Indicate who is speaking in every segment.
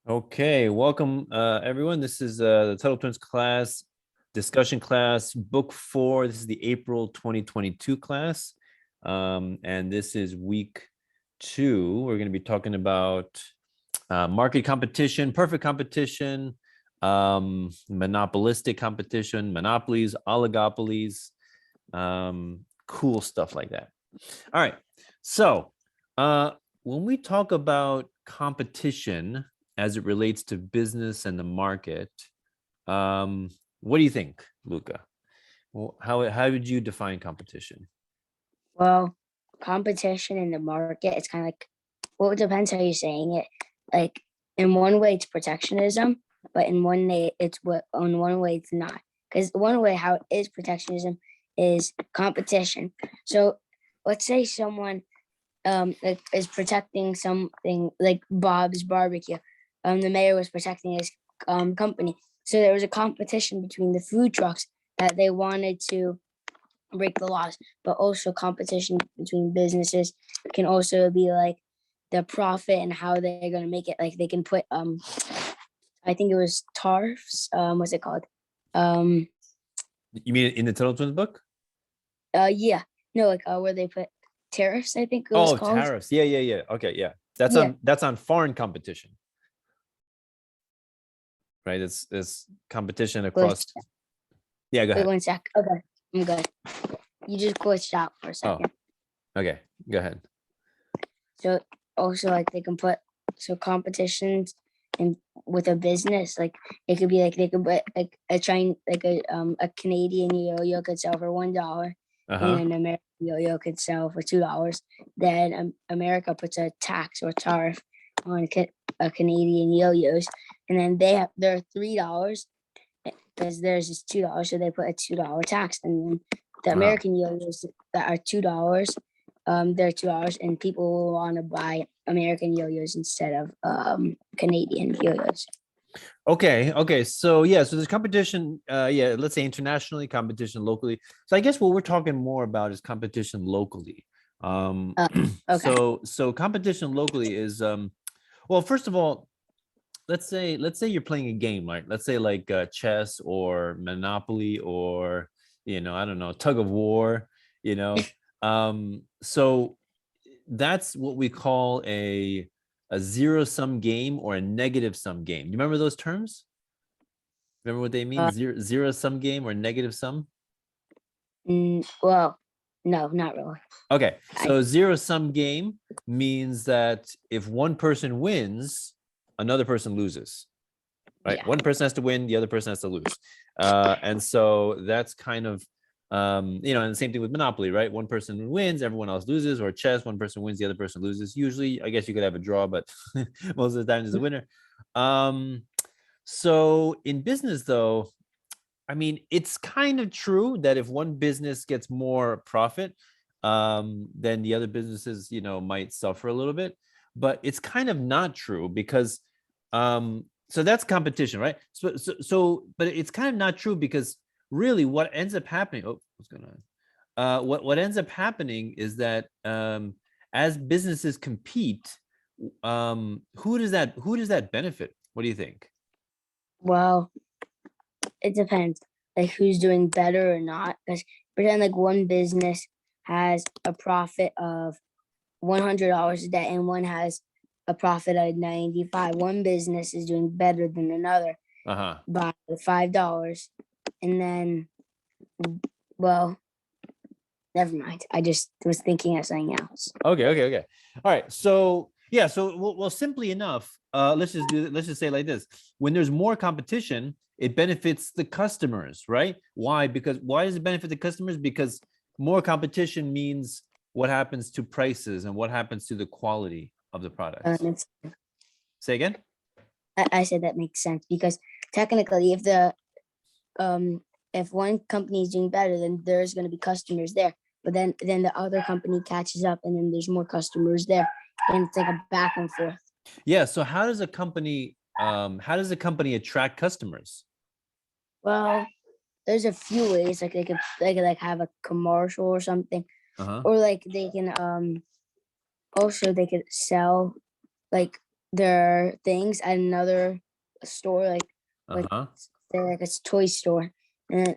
Speaker 1: Okay, welcome everyone. This is the Total Twins class, discussion class, book 4. This is the April 2022 class. And this is week 2. We're going to be talking about market competition, perfect competition, monopolistic competition, monopolies, oligopolies, cool stuff like that. All right. So when we talk about competition, as it relates to business and the market. What do you think, Luca? Well, how would you define competition?
Speaker 2: Well, competition in the market, it's kind of like, well, it depends how you're saying it. Like in one way, it's protectionism, but in one way, in one way it's not. Because one way how it is protectionism is competition. So let's say someone like is protecting something like Bob's Barbecue. The mayor was protecting his company. So there was a competition between the food trucks that they wanted to break the laws, but also competition between businesses can also be like the profit and how they're going to make it. Like they can put I think it was tariffs, what's it called?
Speaker 1: You mean in the Total Twins book?
Speaker 2: Yeah, no, like where they put tariffs, I think it was called.
Speaker 1: Tariffs. Yeah. Okay, yeah. That's
Speaker 2: Yeah,
Speaker 1: on foreign competition. Right? It's competition across. Yeah, go
Speaker 2: wait
Speaker 1: ahead.
Speaker 2: 1 sec. Okay, I'm good. You just glitched out for a second.
Speaker 1: Okay, go ahead.
Speaker 2: So also like they can put competitions and with a business, like it could be like they could put like a Canadian yo-yo could sell for $1 and an American yo-yo could sell for $2. Then America puts a tax or tariff on a Canadian yo-yos, and then they're $3 because theirs is $2, so they put a $2 tax, and then the American yo-yos that are $2, they're $2, and people will want to buy American yo-yos instead of Canadian yo-yos.
Speaker 1: Okay. So yeah, so there's competition, let's say internationally, competition locally. So I guess what we're talking more about is competition locally.
Speaker 2: Okay.
Speaker 1: So competition locally is well, first of all, let's say you're playing a game, right? Let's say like chess or Monopoly or I don't know, tug of war, you know. So that's what we call a zero-sum game or a negative-sum game. You remember those terms? Remember what they mean?
Speaker 2: Uh,
Speaker 1: Zero-sum game or negative sum?
Speaker 2: well, no, not really.
Speaker 1: Okay,
Speaker 2: I,
Speaker 1: so zero-sum game means that if one person wins, another person loses, right?
Speaker 2: yeah.
Speaker 1: One person has to win, the other person has to lose. And so that's kind of, and the same thing with Monopoly, right? One person wins, everyone else loses, or chess, one person wins, the other person loses. Usually, I guess you could have a draw, but most of the time there's a winner. So in business, though, I mean, it's kind of true that if one business gets more profit, then the other businesses, might suffer a little bit. But it's kind of not true because, so that's competition, right? But it's kind of not true because really, what ends up happening? Oh, what's going on? What ends up happening is that as businesses compete, who does that benefit? What do you think?
Speaker 2: Well, it depends, like who's doing better or not. Because pretend like one business has a profit of $100 a day, and one has a profit of 95. One business is doing better than another by $5, and then, well, never mind. I just was thinking of something else.
Speaker 1: Okay. All right. So yeah. So well, simply enough, let's just say like this: when there's more competition, it benefits the customers, right? Why? Because why does it benefit the customers? Because more competition means what happens to prices and what happens to the quality of the products. Say again.
Speaker 2: I said that makes sense because technically, if one company is doing better, then there's going to be customers there. But then the other company catches up, and then there's more customers there, and it's like a back and forth.
Speaker 1: Yeah. So how does a company attract customers?
Speaker 2: Well, there's a few ways. Like they could like have a commercial or something,
Speaker 1: Uh-huh.
Speaker 2: or like they can also they could sell like their things at another store, like let's
Speaker 1: Uh-huh.
Speaker 2: say like a toy store, and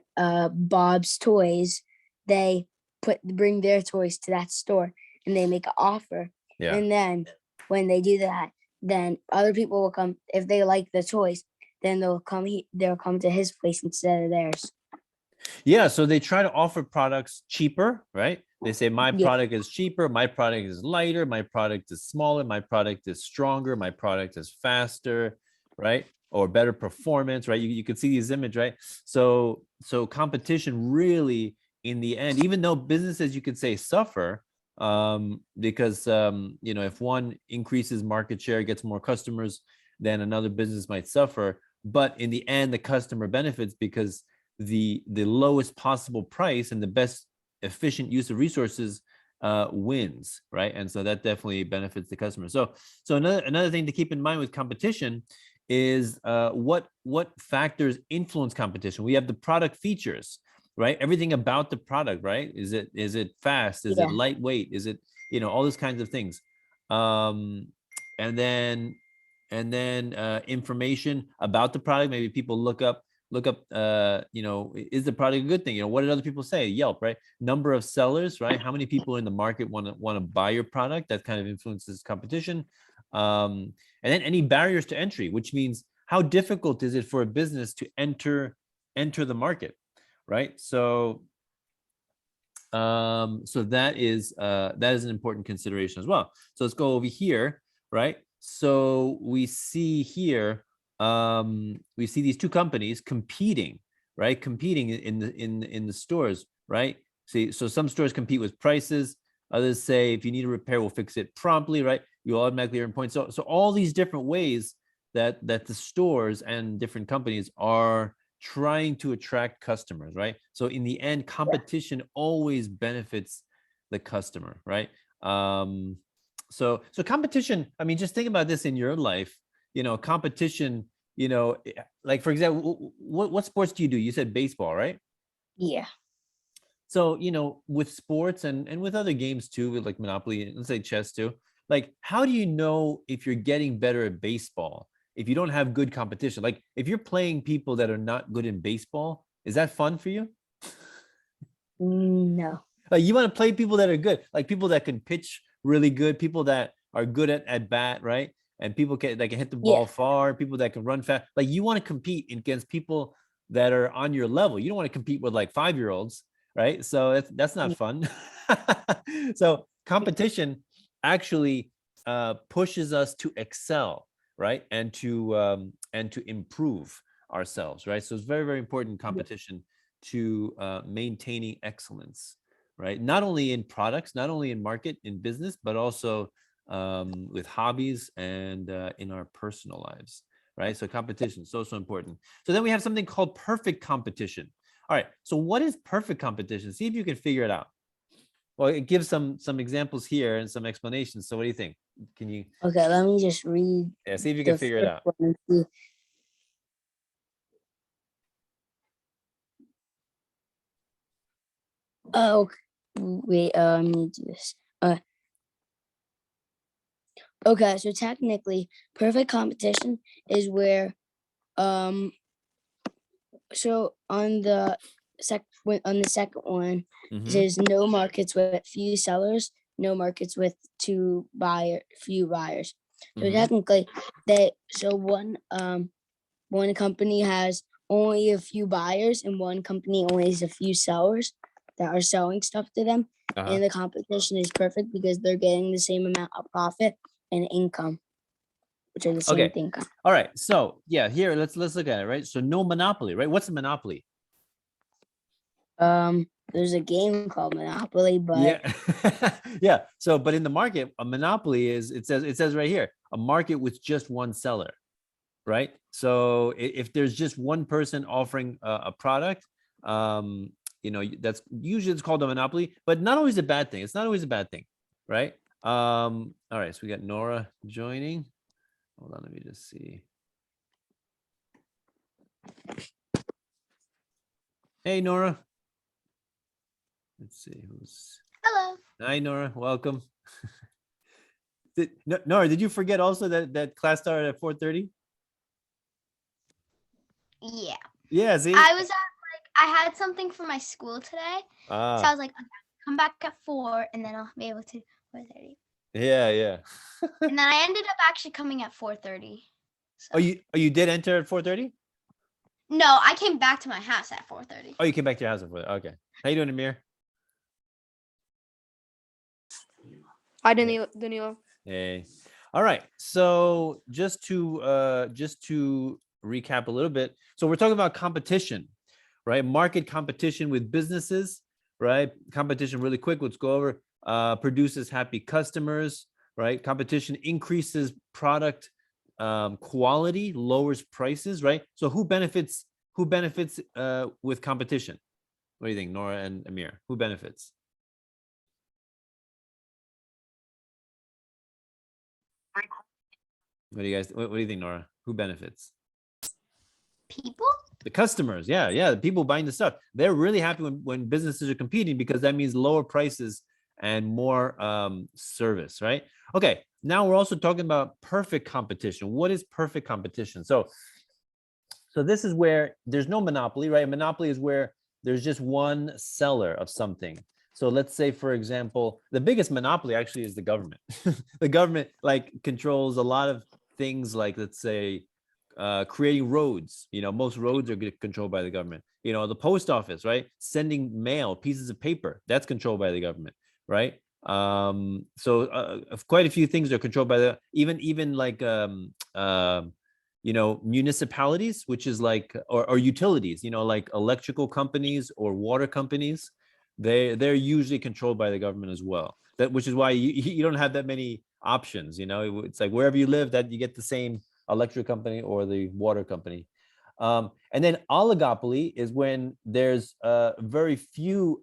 Speaker 2: Bob's Toys, they bring their toys to that store and they make an offer.
Speaker 1: Yeah.
Speaker 2: And then when they do that, then other people will come if they like the toys, then they'll come to his place instead of theirs.
Speaker 1: Yeah, so they try to offer products cheaper, right? They say my
Speaker 2: Yeah.
Speaker 1: product is cheaper, my product is lighter, my product is smaller, my product is stronger, my product is faster, right? Or better performance, right? You can see these images, right? So competition really, in the end, even though businesses you could say suffer, because if one increases market share, gets more customers, then another business might suffer. But in the end, the customer benefits because the lowest possible price and the best efficient use of resources wins, right? And so that definitely benefits the customer. So another thing to keep in mind with competition is what factors influence competition. We have the product features, right? Everything about the product, right? Is it fast? Is it
Speaker 2: Yeah.
Speaker 1: lightweight? Is it all those kinds of things? Um, and then information about the product. Maybe people look up is the product a good thing? What did other people say? Yelp, right? Number of sellers, right? How many people in the market want to buy your product? That kind of influences competition. And then any barriers to entry, which means how difficult is it for a business to enter the market, right? So that is an important consideration as well. So let's go over here, right? So we see here, we see these two companies competing, right? Competing in the stores, right? See, so some stores compete with prices. Others say if you need a repair, we'll fix it promptly, right? You automatically earn points. So all these different ways that the stores and different companies are trying to attract customers, right? So in the end, competition always benefits the customer, right? So competition, I mean, just think about this in your life, competition, like for example, what sports do you do? You said baseball, right?
Speaker 2: Yeah.
Speaker 1: So, with sports and with other games too, with like Monopoly, let's say chess too, like how do you know if you're getting better at baseball if you don't have good competition? Like if you're playing people that are not good in baseball, is that fun for you?
Speaker 2: No.
Speaker 1: Like you want to play people that are good, like people that can pitch really good, people that are good at bat, right? And people that can hit the
Speaker 2: Yeah.
Speaker 1: ball far, people that can run fast. Like you want to compete against people that are on your level. You don't want to compete with like 5-year-olds, right? So that's not fun. So competition actually pushes us to excel, right? And to improve ourselves, right? So it's very, very important competition to maintaining excellence, right? Not only in products, not only in market, in business, but also with hobbies and in our personal lives, right? So competition, so important. So then we have something called perfect competition. All right. So what is perfect competition? See if you can figure it out. Well, it gives some examples here and some explanations. So what do you think? Can you
Speaker 2: Okay, let me just read
Speaker 1: see if you can
Speaker 2: the
Speaker 1: figure it
Speaker 2: first
Speaker 1: out?
Speaker 2: one and see. Oh, wait, let me do this. Okay, so technically, perfect competition is where, um, so on the second one, it
Speaker 1: Mm-hmm.
Speaker 2: says no markets with few sellers, no markets with few buyers. So
Speaker 1: Mm-hmm.
Speaker 2: technically, one company has only a few buyers and one company only has a few sellers that are selling stuff to them.
Speaker 1: Uh-huh.
Speaker 2: And the competition is perfect because they're getting the same amount of profit and income, which are the same
Speaker 1: Okay.
Speaker 2: thing.
Speaker 1: All right. So yeah, here let's look at it, right? So no monopoly, right? What's a monopoly?
Speaker 2: There's a game called Monopoly, but
Speaker 1: Yeah. Yeah. So, but in the market, a monopoly is, it says right here, a market with just one seller, right? So if there's just one person offering a product, that's usually it's called a monopoly, but not always a bad thing. It's not always a bad thing, right? All right. So we got Nora joining. Hold on. Let me just see. Hey, Nora. Let's see who's.
Speaker 3: Hello.
Speaker 1: Hi, Nora. Welcome. Nora, did you forget also that class started at 4:30?
Speaker 3: Yeah.
Speaker 1: Yeah, see?
Speaker 3: I was at I had something for my school today. So I
Speaker 1: Ah,
Speaker 3: was like, okay, come back at 4 and then I'll be able to 4:30.
Speaker 1: yeah, yeah.
Speaker 3: And then I ended up actually coming at 4:30. So
Speaker 1: You did enter at 4:30?
Speaker 3: no, I came back to my house at 4:30.
Speaker 1: Oh, you came back to your house at 4:30. Okay. How you doing, Amir?
Speaker 4: Hi, Daniel.
Speaker 1: Hey. All right. So just to recap a little bit. So we're talking about competition, right? Market competition with businesses, right? Competition really quick. Let's go over produces happy customers, right? Competition increases product quality, lowers prices, right? So who benefits with competition? What do you think, Nora and Amir? Who benefits? What do you think, Nora? Who benefits?
Speaker 3: People?
Speaker 1: The customers. Yeah, the people buying the stuff. They're really happy when businesses are competing because that means lower prices and more service, right? Okay, now we're also talking about perfect competition. What is perfect competition? So this is where there's no monopoly, right? A monopoly is where there's just one seller of something. So let's say, for example, the biggest monopoly actually is the government. The government like controls a lot of things, like let's say creating roads. Most roads are controlled by the government. The post office, right? Sending mail, pieces of paper, that's controlled by the government, right? So quite a few things are controlled by the even like municipalities, which is like or utilities, like electrical companies or water companies. They're usually controlled by the government as well. Which is why you don't have that many options. It's like wherever you live, that you get the same electric company or the water company. And then oligopoly is when there's very few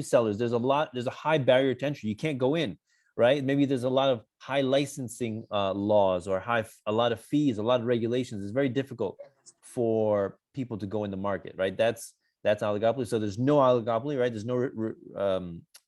Speaker 1: sellers. There's a high barrier to entry. You can't go in, right? Maybe there's a lot of high licensing laws or a lot of fees, a lot of regulations. It's very difficult for people to go in the market, right? That's oligopoly. So there's no oligopoly, right?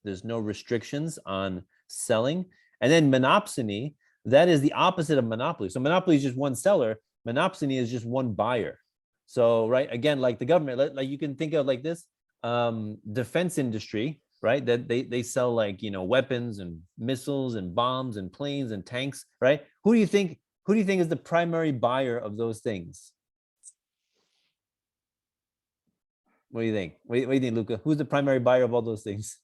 Speaker 1: There's no restrictions on selling. And then monopsony, that is the opposite of monopoly. So monopoly is just one seller. Monopsony is just one buyer. So, right, again, like the government, like you can think of like this defense industry, right? That they sell like, weapons and missiles and bombs and planes and tanks, right? Who do you think is the primary buyer of those things? What do you think? What do you think, Luca? Who's the primary buyer of all those things?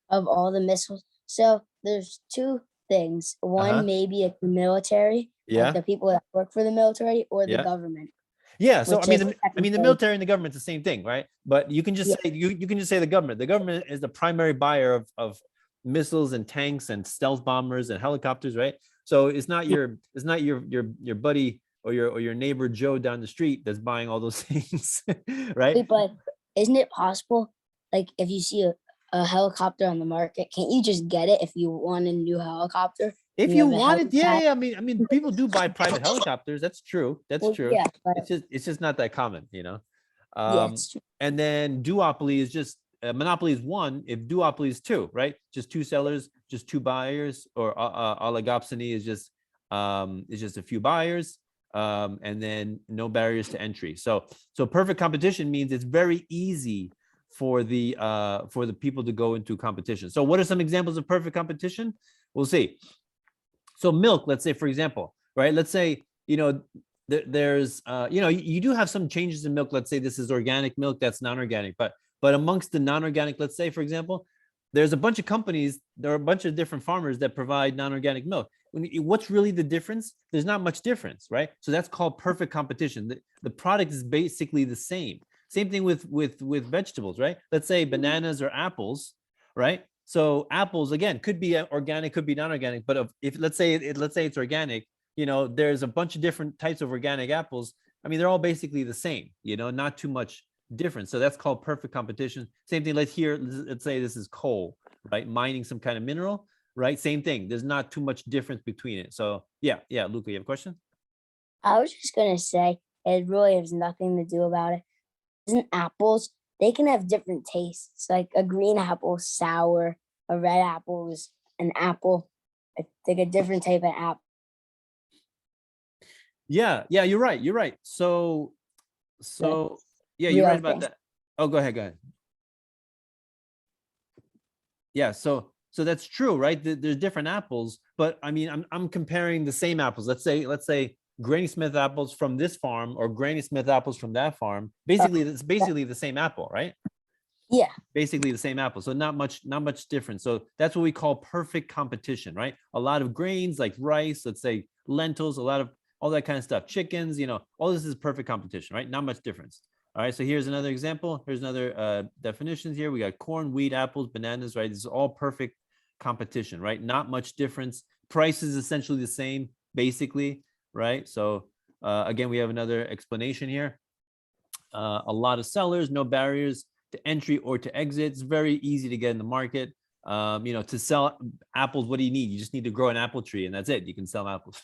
Speaker 2: Of all the missiles. So there's two things.
Speaker 1: Uh-huh.
Speaker 2: One, maybe it's the military, like
Speaker 1: Yeah.
Speaker 2: the people that work for the military, or the
Speaker 1: Yeah.
Speaker 2: government.
Speaker 1: Yeah. So
Speaker 2: Which
Speaker 1: I
Speaker 2: is
Speaker 1: mean, the
Speaker 2: technically,
Speaker 1: military and the government's the same thing, right? But you can just
Speaker 2: yeah,
Speaker 1: say you can just say the government. The government is the primary buyer of missiles and tanks and stealth bombers and helicopters, right? So it's not
Speaker 2: yeah,
Speaker 1: your buddy or your neighbor Joe down the street that's buying all those things, right?
Speaker 2: wait, but isn't it possible, like if you see a helicopter on the market, can't you just get it if you want a new helicopter?
Speaker 1: If
Speaker 2: You
Speaker 1: you
Speaker 2: have a
Speaker 1: want it, yeah,
Speaker 2: helipad.
Speaker 1: yeah. I mean, people do buy private helicopters. That's true. That's
Speaker 2: Well,
Speaker 1: true.
Speaker 2: yeah, but
Speaker 1: It's just not that common.
Speaker 2: yeah,
Speaker 1: Um,
Speaker 2: it's true.
Speaker 1: and then duopoly is just monopoly is one. If duopoly is two, right? Just two sellers, just two buyers, or oligopsony is just a few buyers, and then no barriers to entry. So perfect competition means it's very easy for the people to go into competition. So what are some examples of perfect competition? We'll see. So milk, let's say, for example, right? Let's say, there's, you do have some changes in milk. Let's say this is organic milk, that's non-organic, but amongst the non-organic, let's say, for example, there's a bunch of companies, there are a bunch of different farmers that provide non-organic milk. What's really the difference? There's not much difference, right? So that's called perfect competition. The product is basically the same. Same thing with vegetables, right? Let's say bananas or apples, right? So apples again could be organic, could be non-organic. But if let's say it's organic, there's a bunch of different types of organic apples. I mean, they're all basically the same. Not too much difference. So that's called perfect competition. Same thing. Let's say this is coal, right? Mining some kind of mineral, right? Same thing. There's not too much difference between it. So yeah, Luca, you have a question?
Speaker 2: I was just gonna say it really has nothing to do about it. Isn't apples? They can have different tastes. Like a green apple, sour. A red apple is an apple. It's like a different type of app.
Speaker 1: Yeah, yeah, you're right. You're right. So yeah, you're right
Speaker 2: Real
Speaker 1: about
Speaker 2: thing.
Speaker 1: that. Oh, go ahead, go ahead. Yeah, so that's true, right? There's different apples, but I mean, I'm comparing the same apples. Let's say Granny Smith apples from this farm or Granny Smith apples from that farm. Basically, it's basically the same apple, right?
Speaker 2: Yeah.
Speaker 1: Basically the same apple. So not much different. So that's what we call perfect competition, right? A lot of grains like rice, let's say lentils, a lot of all that kind of stuff, chickens, all this is perfect competition, right? Not much difference. All right, so here's another example. Here's another definitions here. We got corn, wheat, apples, bananas, right? This is all perfect competition, right? Not much difference. Price is essentially the same, basically, right? So again, we have another explanation here. A lot of sellers, no barriers to entry or to exit. It's very easy to get in the market. To sell apples, what do you need? You just need to grow an apple tree and that's it. You can sell apples.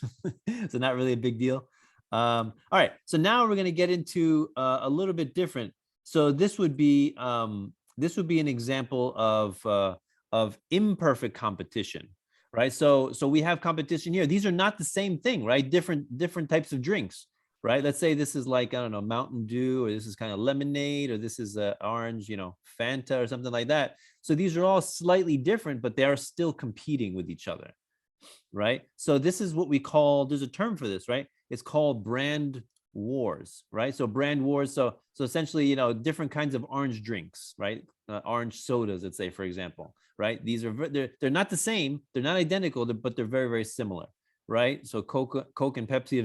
Speaker 1: So not really a big deal. All right, so now we're going to get into a little bit different. So this would be an example of imperfect competition, right? So we have competition here. These are not the same thing, right? Different types of drinks, right? Let's say this is like, I don't know, Mountain Dew, or this is kind of lemonade, or this is orange, Fanta or something like that. So these are all slightly different, but they are still competing with each other, right? So this is what we call, there's a term for this, right? It's called brand wars, right? So brand wars. So essentially, different kinds of orange drinks, right? Orange sodas, let's say, for example, right? These are, they're not the same. They're not identical, but they're very, very similar, right? So Coke and Pepsi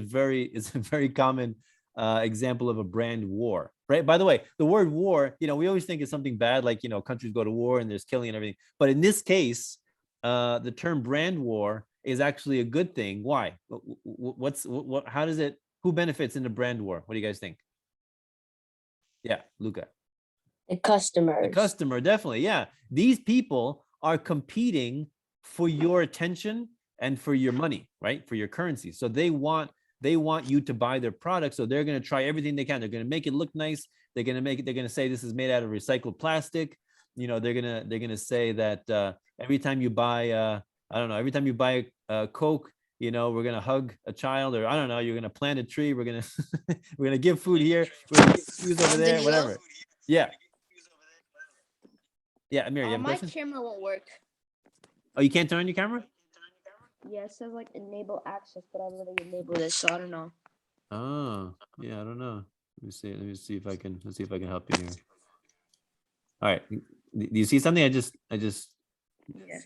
Speaker 1: is a very common example of a brand war, right? By the way, the word war, we always think it's something bad, like, countries go to war and there's killing and everything. But in this case, the term brand war is actually a good thing. Why? How does it, who benefits in the brand war? What do you guys think? Yeah, Luca.
Speaker 2: The
Speaker 1: The
Speaker 2: customers.
Speaker 1: customer, definitely. Yeah. These people are competing for your attention and for your money, right? For your currency. So they want you to buy their product. So they're going to try everything they can. They're going to make it look nice. They're going to say this is made out of recycled plastic. They're going to say that every time you buy I don't know, every time you buy a Coke, we're going to hug a child, or I don't know, you're going to plant a tree. We're going to we're going to give food here. We're going to give shoes over there,
Speaker 4: Danilo?
Speaker 1: whatever. Yeah. Yeah, Amir, you have a
Speaker 4: My
Speaker 1: question?
Speaker 4: camera won't work.
Speaker 1: Oh, you can't turn on your camera?
Speaker 4: Yeah, it says like enable access, but I already enabled it, so I don't know.
Speaker 1: Oh, yeah, I don't know. Let me see. Let's see if I can help you here. All right. Do you see something? I just
Speaker 4: Yeah.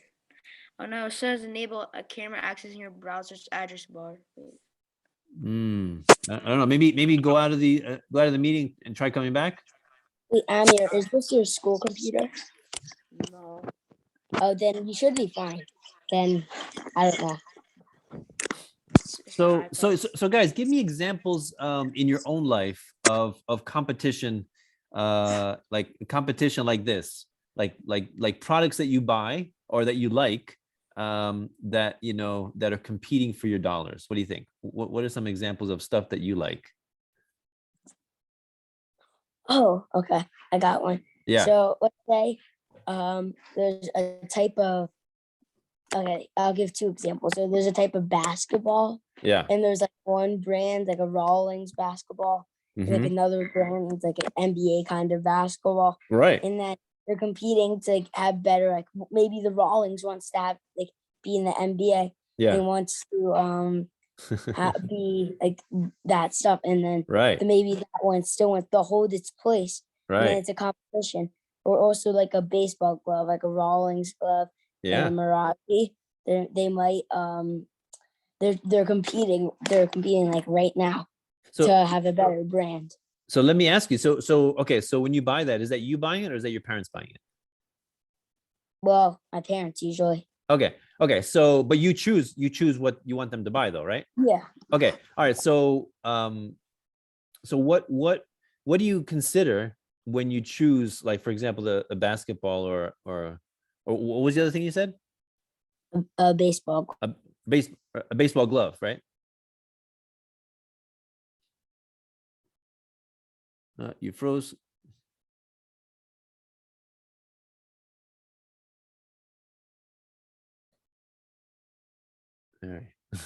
Speaker 4: Oh no, it says enable a camera access in your browser's address bar. Wait.
Speaker 1: I don't know. Maybe go out of the meeting and try coming back.
Speaker 2: Wait, Amir, is this your school computer?
Speaker 4: No.
Speaker 2: Oh, then you should be fine. Then I don't know.
Speaker 4: It's my
Speaker 1: So
Speaker 4: iPad.
Speaker 1: guys, give me examples in your own life of competition, like competition like this, like products that you buy or that you like, that that are competing for your dollars. What do you think? What are some examples of stuff that you like?
Speaker 2: Oh, okay. I got one.
Speaker 1: Yeah.
Speaker 2: So let's say there's a type of, okay, I'll give two examples. So there's a type of basketball,
Speaker 1: Yeah.
Speaker 2: and there's like one brand, like a Rawlings basketball, and like
Speaker 1: Mhm.
Speaker 2: another brand, it's like an NBA kind of basketball.
Speaker 1: Right.
Speaker 2: And then they're competing to like have better, like maybe the Rawlings wants to have like be in the NBA.
Speaker 1: Yeah.
Speaker 2: And wants to be like that stuff, and then
Speaker 1: Right.
Speaker 2: maybe that one still wants to hold its place, and then
Speaker 1: Right.
Speaker 2: it's a competition. Or also like a baseball glove, like a Rawlings glove and a
Speaker 1: Yeah.
Speaker 2: Meraki. They might they're competing like right now
Speaker 1: So
Speaker 2: to have a better brand.
Speaker 1: so let me ask you. Okay. So when you buy that, is that you buying it or is that your parents buying it?
Speaker 2: Well, my parents usually.
Speaker 1: Okay. Okay. So, but you choose what you want them to buy, though, right?
Speaker 2: Yeah.
Speaker 1: Okay. All right. So, so what do you consider when you choose, like, for example, a basketball or what was the other thing you said?
Speaker 2: A baseball.
Speaker 1: A a baseball glove, right? You froze. All right.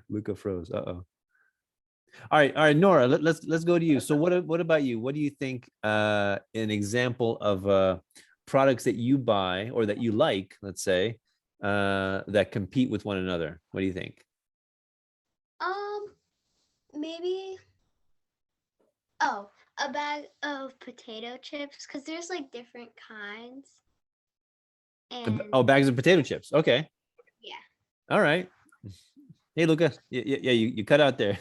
Speaker 1: Luca froze. Uh-oh. All right, Nora. Let's go to you. So what about you? What do you think? An example of products that you buy or that you like, let's say, that compete with one another. What do you think?
Speaker 3: Maybe a bag of potato chips because there's like different kinds. And
Speaker 1: Oh, bags of potato chips. Okay.
Speaker 3: yeah.
Speaker 1: All right. Hey, Luca. Yeah, you cut out there.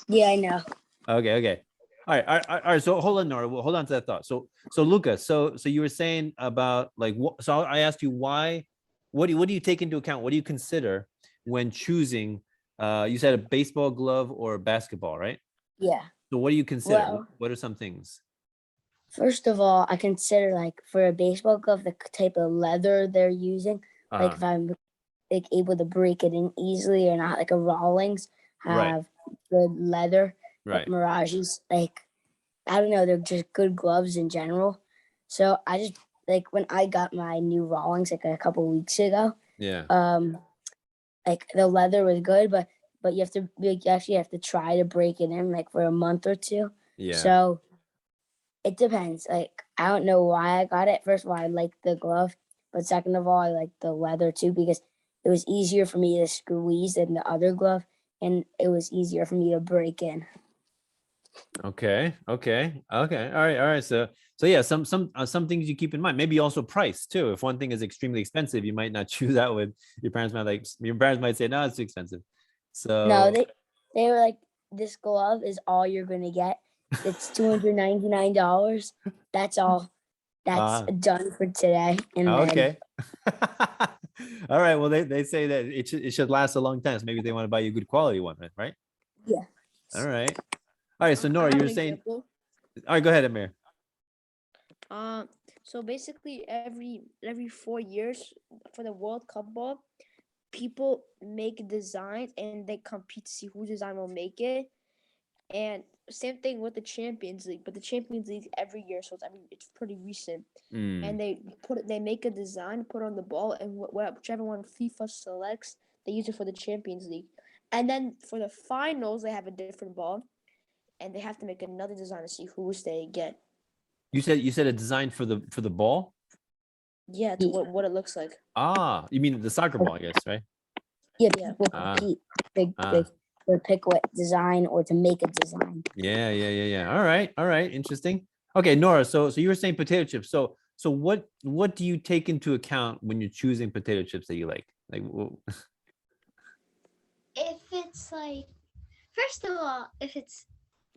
Speaker 2: Yeah, I know.
Speaker 1: Okay. All right. So hold on, Nora. Well, hold on to that thought. So Luca. So you were saying about like what? So I asked you why. What do you take into account? What do you consider when choosing? You said a baseball glove or a basketball, right?
Speaker 2: Yeah.
Speaker 1: So what do you consider?
Speaker 2: Well,
Speaker 1: What are some things?
Speaker 2: first of all, I consider like for a baseball glove, the type of leather they're using. Like
Speaker 1: Uh,
Speaker 2: if I'm like able to break it in easily or not, like a Rawlings
Speaker 1: right,
Speaker 2: have good leather, but
Speaker 1: right.
Speaker 2: Mirages, like I don't know, they're just good gloves in general. So I just like when I got my new Rawlings like a couple weeks ago,
Speaker 1: Yeah,
Speaker 2: um, like the leather was good, but you have to like, you actually have to try to break it in like for a month or two.
Speaker 1: yeah.
Speaker 2: So it depends. Like I don't know why I got it. First of all, I like the glove, but second of all, I like the leather too because it was easier for me to squeeze than the other glove, and it was easier for me to break in.
Speaker 1: Okay. All right. So yeah, some things you keep in mind. Maybe also price too. If one thing is extremely expensive, you might not choose that one. Your parents might say, no, it's too expensive.
Speaker 2: No,
Speaker 1: So
Speaker 2: they were like, this glove is all you're gonna get. It's $299. That's all. That's
Speaker 1: uh
Speaker 2: done for today. And then
Speaker 1: okay. All right. Well, they say that it should last a long time. So maybe they want to buy you a good quality one, right?
Speaker 2: yeah,
Speaker 1: All right. All right. So
Speaker 4: I
Speaker 1: Nora,
Speaker 4: have
Speaker 1: you were
Speaker 4: an
Speaker 1: saying,
Speaker 4: example.
Speaker 1: all right, go ahead, Amir.
Speaker 4: Uh, so basically, every 4 years for the World Cup ball, people make designs and they compete to see whose design will make it. And same thing with the Champions League, but the Champions League every year, so it's pretty recent.
Speaker 1: Mm.
Speaker 4: And they make a design, put on the ball, and whichever one FIFA selects, they use it for the Champions League. And then for the finals, they have a different ball, and they have to make another design to see who's they get.
Speaker 1: You said a design for the ball.
Speaker 4: Yeah, to what it looks like.
Speaker 1: Ah, you mean the soccer ball, I guess, right?
Speaker 2: yeah,
Speaker 4: Yeah.
Speaker 2: people
Speaker 1: Ah,
Speaker 2: compete big,
Speaker 1: ah.
Speaker 2: big, to pick what design or to make a design.
Speaker 1: Yeah. All right. Interesting. Okay, Nora. So you were saying potato chips. So what do you take into account when you're choosing potato chips that you like? Like,
Speaker 3: If it's like, first of all, if it's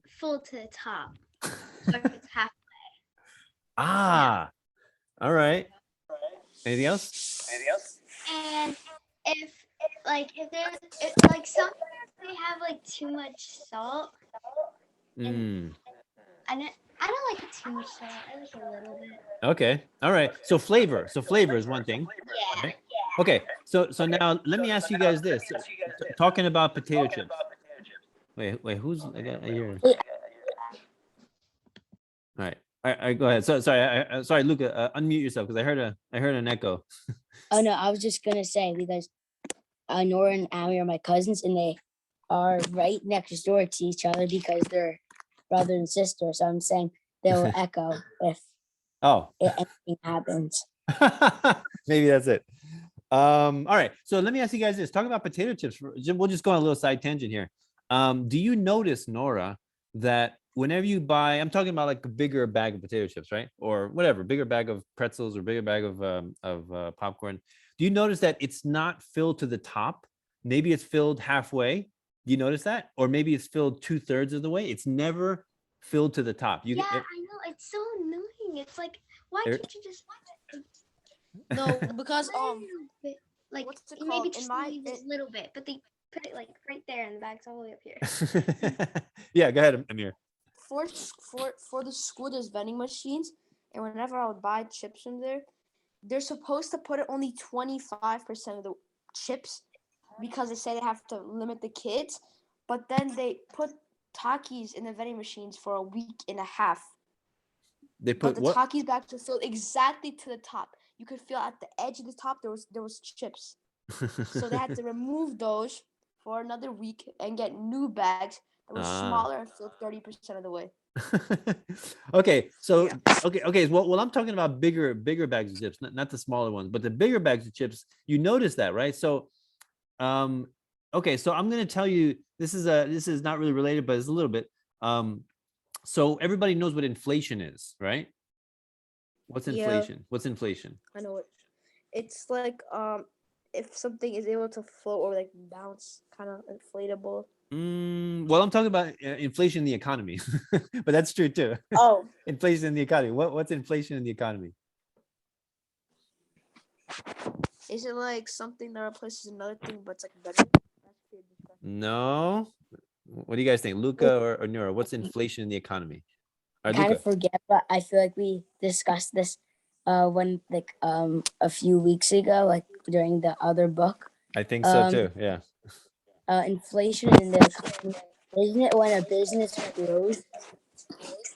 Speaker 3: full to the top, or if it's half.
Speaker 1: ah, all right. Anything else?
Speaker 3: And if if there's like sometimes they have like too much salt, and
Speaker 1: Mm,
Speaker 3: I don't like it too much salt. I like a little bit.
Speaker 1: okay. All right. So flavor. So flavor is one thing,
Speaker 3: Yeah.
Speaker 1: right? Okay. So now let me ask you guys this. So, talking about potato chips. Wait. Who's I hear?
Speaker 2: Yeah.
Speaker 1: All right. All right. Go ahead. So sorry. Sorry, Luca. Unmute yourself because I heard an echo.
Speaker 2: Oh no, I was just gonna say because Nora and Ami are my cousins, and they are right next door to each other because they're brother and sister. So I'm saying they'll echo if
Speaker 1: Oh.
Speaker 2: anything happens.
Speaker 1: Maybe that's it. All right. So let me ask you guys this. Talking about potato chips, we'll just go on a little side tangent here. Do you notice, Nora, that whenever you buy, I'm talking about like a bigger bag of potato chips, right? Or whatever, bigger bag of pretzels or bigger bag of popcorn. Do you notice that it's not filled to the top? Maybe it's filled halfway. Do you notice that? Or maybe it's filled 2/3 of the way. It's never filled to the top.
Speaker 3: Yeah, I know. It's so annoying. It's like, why
Speaker 1: Er-
Speaker 3: can't you just
Speaker 4: No, because
Speaker 3: bit, like
Speaker 4: what's it
Speaker 3: maybe
Speaker 4: called?
Speaker 3: just leave this little bit, but they put it like right there, and the bag's all the way up here.
Speaker 1: Yeah, go ahead, Amir.
Speaker 4: For the school, there's vending machines, and whenever I would buy chips from there, they're supposed to put it only 25% of the chips because they say they have to limit the kids, but then they put Takis in the vending machines for a week and a half.
Speaker 1: They
Speaker 4: But
Speaker 1: put
Speaker 4: the
Speaker 1: what?
Speaker 4: Takis bags were filled exactly to the top. You could feel at the edge of the top there was chips. So they had to remove those for another week and get new bags that were smaller and filled 30% of the way.
Speaker 1: Okay, so
Speaker 4: Yeah.
Speaker 1: okay. Well, I'm talking about bigger bags of chips, not the smaller ones, but the bigger bags of chips. You notice that, right? So, um, okay, so I'm gonna tell you this is not really related, but it's a little bit. So everybody knows what inflation is, right? What's
Speaker 4: Yeah,
Speaker 1: inflation? What's inflation?
Speaker 4: I know it. It's like if something is able to float or like bounce, kind of inflatable.
Speaker 1: Well, I'm talking about inflation in the economy, but that's true too.
Speaker 4: Oh,
Speaker 1: Inflation in the economy. What's inflation in the economy?
Speaker 4: is it like something that replaces another thing, but it's like better?
Speaker 1: No. What do you guys think, Luca or Nura? What's inflation in the economy? All
Speaker 2: I
Speaker 1: right,
Speaker 2: kind
Speaker 1: Luca.
Speaker 2: of forget, but I feel like we discussed this when like a few weeks ago, like during the other book.
Speaker 1: I think so
Speaker 2: Um
Speaker 1: too. Yeah.
Speaker 2: inflation in the economy, isn't it when a business grows?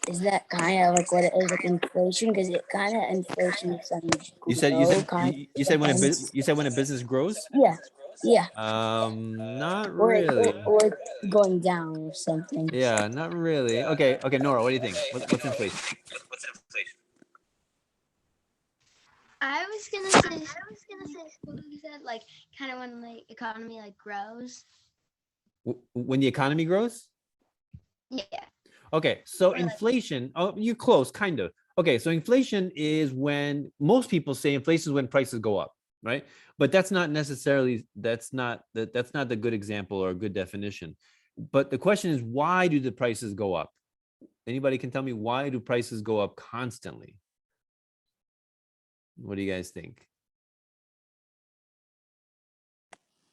Speaker 2: Is that kind of like what it is, like inflation? Because it kind of inflation is something
Speaker 1: You said you
Speaker 2: grow
Speaker 1: said
Speaker 2: kind
Speaker 1: you, you
Speaker 2: of
Speaker 1: said when
Speaker 2: depends.
Speaker 1: you said when a business grows.
Speaker 2: Yeah, yeah,
Speaker 1: Not
Speaker 2: or
Speaker 1: really.
Speaker 2: or it's going down or something.
Speaker 1: Yeah, not really. Okay, okay, Nora, what do you think? What's inflation?
Speaker 3: I was gonna say what you said, like kind of when the economy like grows.
Speaker 1: When the economy grows?
Speaker 3: Yeah.
Speaker 1: Okay, so
Speaker 3: Or like
Speaker 1: inflation, oh, you're close, kind of. Okay, so inflation is when most people say inflation is when prices go up, right? But that's not necessarily that's not the good example or a good definition. But the question is, why do the prices go up? Anybody can tell me, why do prices go up constantly? What do you guys think?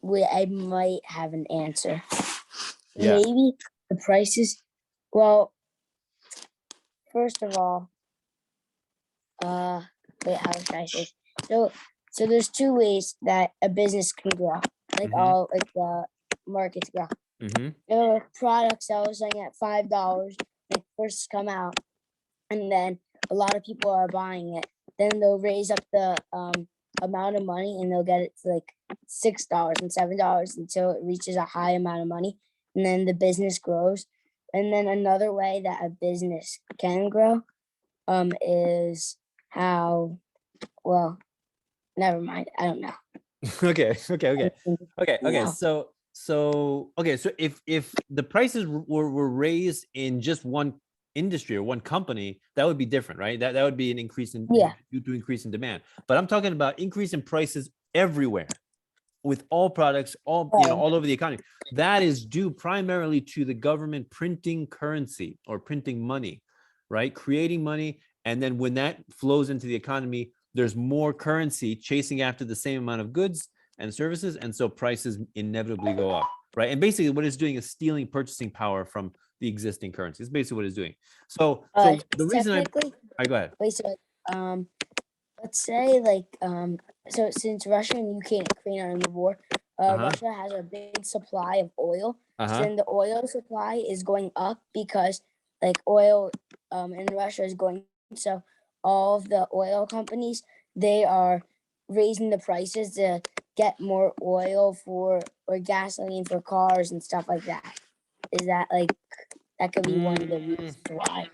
Speaker 2: I might have an answer.
Speaker 1: Yeah.
Speaker 2: Maybe the prices. Well, first of all, wait, how should I say? So, so there's two ways that a business can grow, like
Speaker 1: Mm-hmm.
Speaker 2: all like the markets grow.
Speaker 1: Mm-hmm.
Speaker 2: There are products that was selling at $5 when it first come out, and then a lot of people are buying it. Then they'll raise up the amount of money, and they'll get it to like $6 and $7 until it reaches a high amount of money, and then the business grows. And then another way that a business can grow is how, well, never mind. I don't know.
Speaker 1: Okay, okay.
Speaker 2: No.
Speaker 1: So if the prices were raised in just one industry or one company, that would be different, right? That would be an increase in
Speaker 2: Yeah.
Speaker 1: due to increase in demand. But I'm talking about increase in prices everywhere with all products, all over the economy. That is due primarily to the government printing currency or printing money, right? Creating money, and then when that flows into the economy, there's more currency chasing after the same amount of goods and services, and so prices inevitably go up, right? And basically, what it's doing is stealing purchasing power from the existing currency. It's basically what it's doing. So the reason I go ahead.
Speaker 2: Wait, so let's say like so since Russia and UK and Ukraine are in the war, Russia has a big supply of oil. So then the oil supply is going up because like oil in Russia is going, so all of the oil companies, they are raising the prices to get more oil for or gasoline for cars and stuff like that. Is that like that could be one of the reasons why,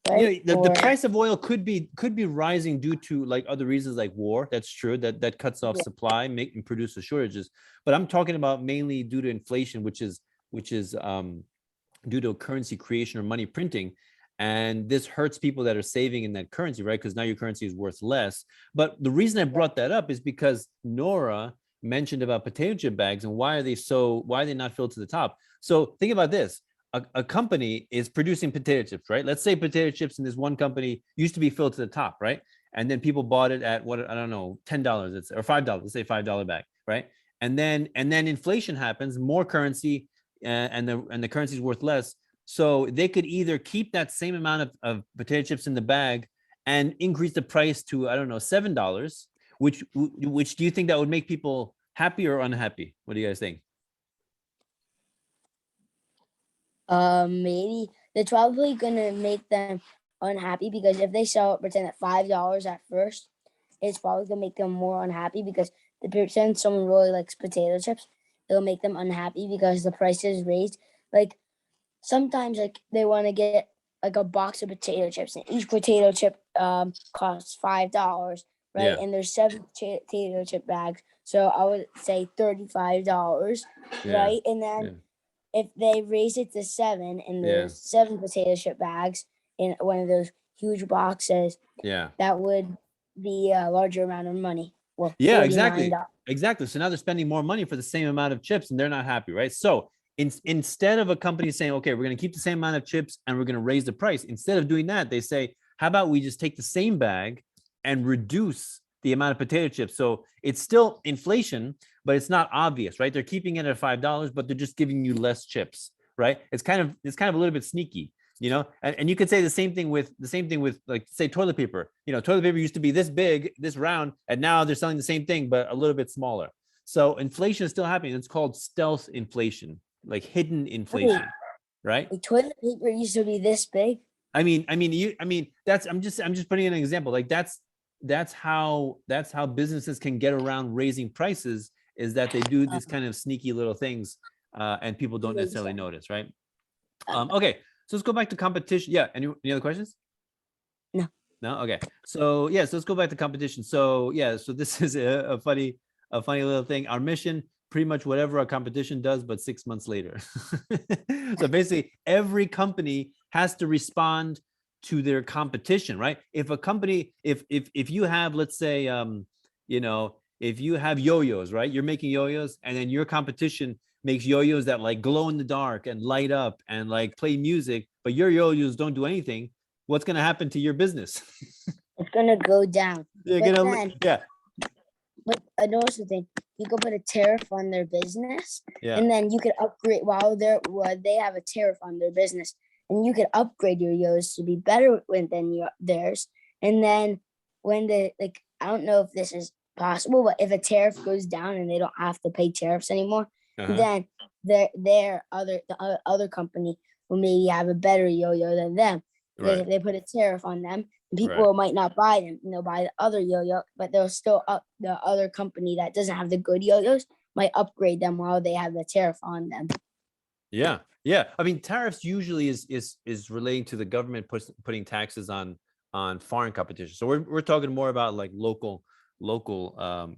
Speaker 2: right?
Speaker 1: The price of oil could be rising due to like other reasons like war. That's true. That cuts off supply, and produces shortages. But I'm talking about mainly due to inflation, which is due to currency creation or money printing. And this hurts people that are saving in that currency, right? Because now your currency is worth less. But the reason I brought that up is because Nora mentioned about potato chip bags and why are they not filled to the top? So think about this. A company is producing potato chips, right? Let's say potato chips in this one company used to be filled to the top, right? And then people bought it at what, I don't know, $10, or $5. Let's say $5 bag, right? And then inflation happens, more currency, and the currency is worth less. So they could either keep that same amount of potato chips in the bag and increase the price to, I don't know, $7. Which do you think that would make people happy or unhappy? What do you guys think?
Speaker 2: Maybe they're probably gonna make them unhappy because if they sell it pretend at $5 at first, it's probably gonna make them more unhappy because the percent someone really likes potato chips, it'll make them unhappy because the price is raised. Like sometimes like they want to get like a box of potato chips, and each potato chip costs $5, right?
Speaker 1: Yeah.
Speaker 2: And there's 7 potato chip bags, so I would say $35,
Speaker 1: Yeah.
Speaker 2: right? And then
Speaker 1: Yeah.
Speaker 2: if they raise it to 7 and
Speaker 1: Yeah.
Speaker 2: there's 7 potato chip bags in one of those huge boxes,
Speaker 1: Yeah.
Speaker 2: that would be a larger amount of money. Well,
Speaker 1: Yeah,
Speaker 2: $49.
Speaker 1: exactly. So now they're spending more money for the same amount of chips and they're not happy, right? So instead of a company saying, okay, we're going to keep the same amount of chips and we're going to raise the price, instead of doing that, they say, how about we just take the same bag and reduce the amount of potato chips? So it's still inflation, but it's not obvious, right? They're keeping it at $5, but they're just giving you less chips, right? It's kind of a little bit sneaky. And you could say the same thing with like, say, toilet paper. Toilet paper used to be this big, this round, and now they're selling the same thing but a little bit smaller. So inflation is still happening. It's called stealth inflation, like hidden inflation, right?
Speaker 2: The toilet paper used to be this big.
Speaker 1: I mean, that's I'm just putting in an example. Like that's how businesses can get around raising prices, is that they do these kind of sneaky little things, and people don't necessarily notice, right? Okay. So let's go back to competition. Yeah. Any other questions?
Speaker 2: No.
Speaker 1: No. Okay. So yeah. So let's go back to competition. So yeah. So this is a funny little thing. Our mission, pretty much whatever our competition does, but 6 months later. So basically, every company has to respond to their competition, right? If a company, if you have, let's say, if you have yo-yos, right? You're making yo-yos, and then your competition makes yo-yos that like glow in the dark and light up and like play music, but your yo-yos don't do anything. What's going to happen to your business?
Speaker 2: It's gonna go down.
Speaker 1: You're
Speaker 2: But
Speaker 1: gonna,
Speaker 2: then-
Speaker 1: yeah,
Speaker 2: But I noticed the thing. You could put a tariff on their business,
Speaker 1: yeah,
Speaker 2: and then you could upgrade while they have a tariff on their business, and you could upgrade your yos to be better than theirs. And then when I don't know if this is possible, but if a tariff goes down and they don't have to pay tariffs anymore, then the other company will maybe have a better yo-yo than them. Because if they put a tariff on them, people might not buy them, and they'll buy the other yo-yo, but they'll still the other company that doesn't have the good yo-yos might upgrade them while they have the tariff on them.
Speaker 1: Yeah. I mean, tariffs usually is relating to the government putting taxes on foreign competition. So we're talking more about like local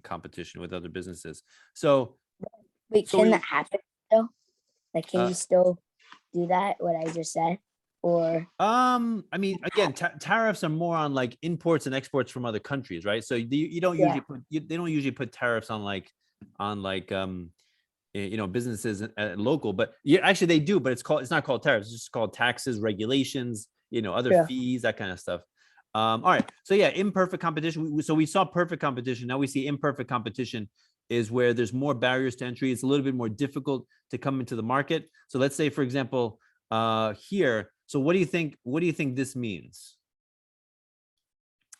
Speaker 1: competition with other businesses. So
Speaker 2: Wait, can that happen though? Like, can you still do that? What I just said, or
Speaker 1: I mean, again, tariffs are more on like imports and exports from other countries, right? So you don't usually they don't usually put tariffs on businesses local, but actually they do, but it's not called tariffs. It's just called taxes, regulations, other fees, that kind of stuff. All right. So yeah, imperfect competition. So we saw perfect competition. Now we see imperfect competition is where there's more barriers to entry. It's a little bit more difficult to come into the market. So let's say, for example, here. So what do you think this means?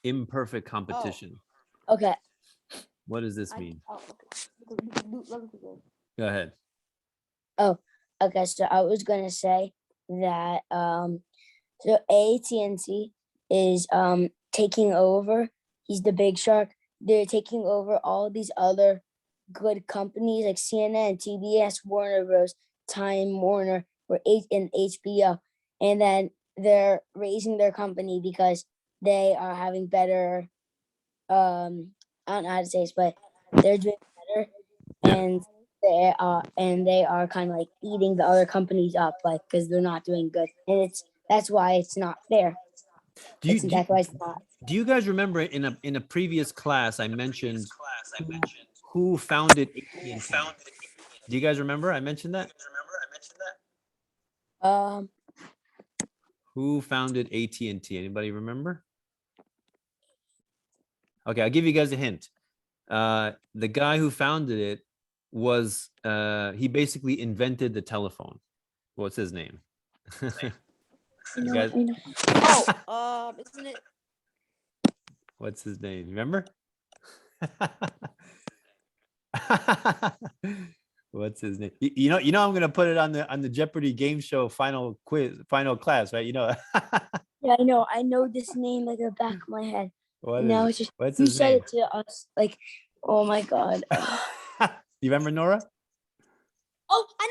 Speaker 1: Imperfect competition.
Speaker 2: okay.
Speaker 1: What does this mean? Go ahead.
Speaker 2: Oh, okay. So I was gonna say that so AT&T is taking over. He's the big shark. They're taking over all these other good companies like CNN, TBS, Warner Bros, Time Warner, and HBO, and then they're raising their company because they are having better. I don't know how to say this, but they're doing better, and they are kind of like eating the other companies up, like because they're not doing good, and that's why it's not fair. That's why it's not.
Speaker 1: Do you guys remember in a previous class I mentioned who founded AT&T? Do you guys remember I mentioned that? Who founded AT&T? Anybody remember? Okay, I'll give you guys a hint. The guy who founded it was he basically invented the telephone. What's his name? You guys-
Speaker 4: Isn't it?
Speaker 1: What's his name? Remember? What's his name? You know I'm gonna put it on the Jeopardy game show final class, right?
Speaker 2: Yeah, I know this name like the back of my head.
Speaker 1: What
Speaker 2: Now
Speaker 1: is
Speaker 2: it's just
Speaker 1: what's
Speaker 2: you
Speaker 1: his
Speaker 2: said
Speaker 1: name?
Speaker 2: it to us like Oh my God.
Speaker 1: You remember, Nora?
Speaker 4: Oh, I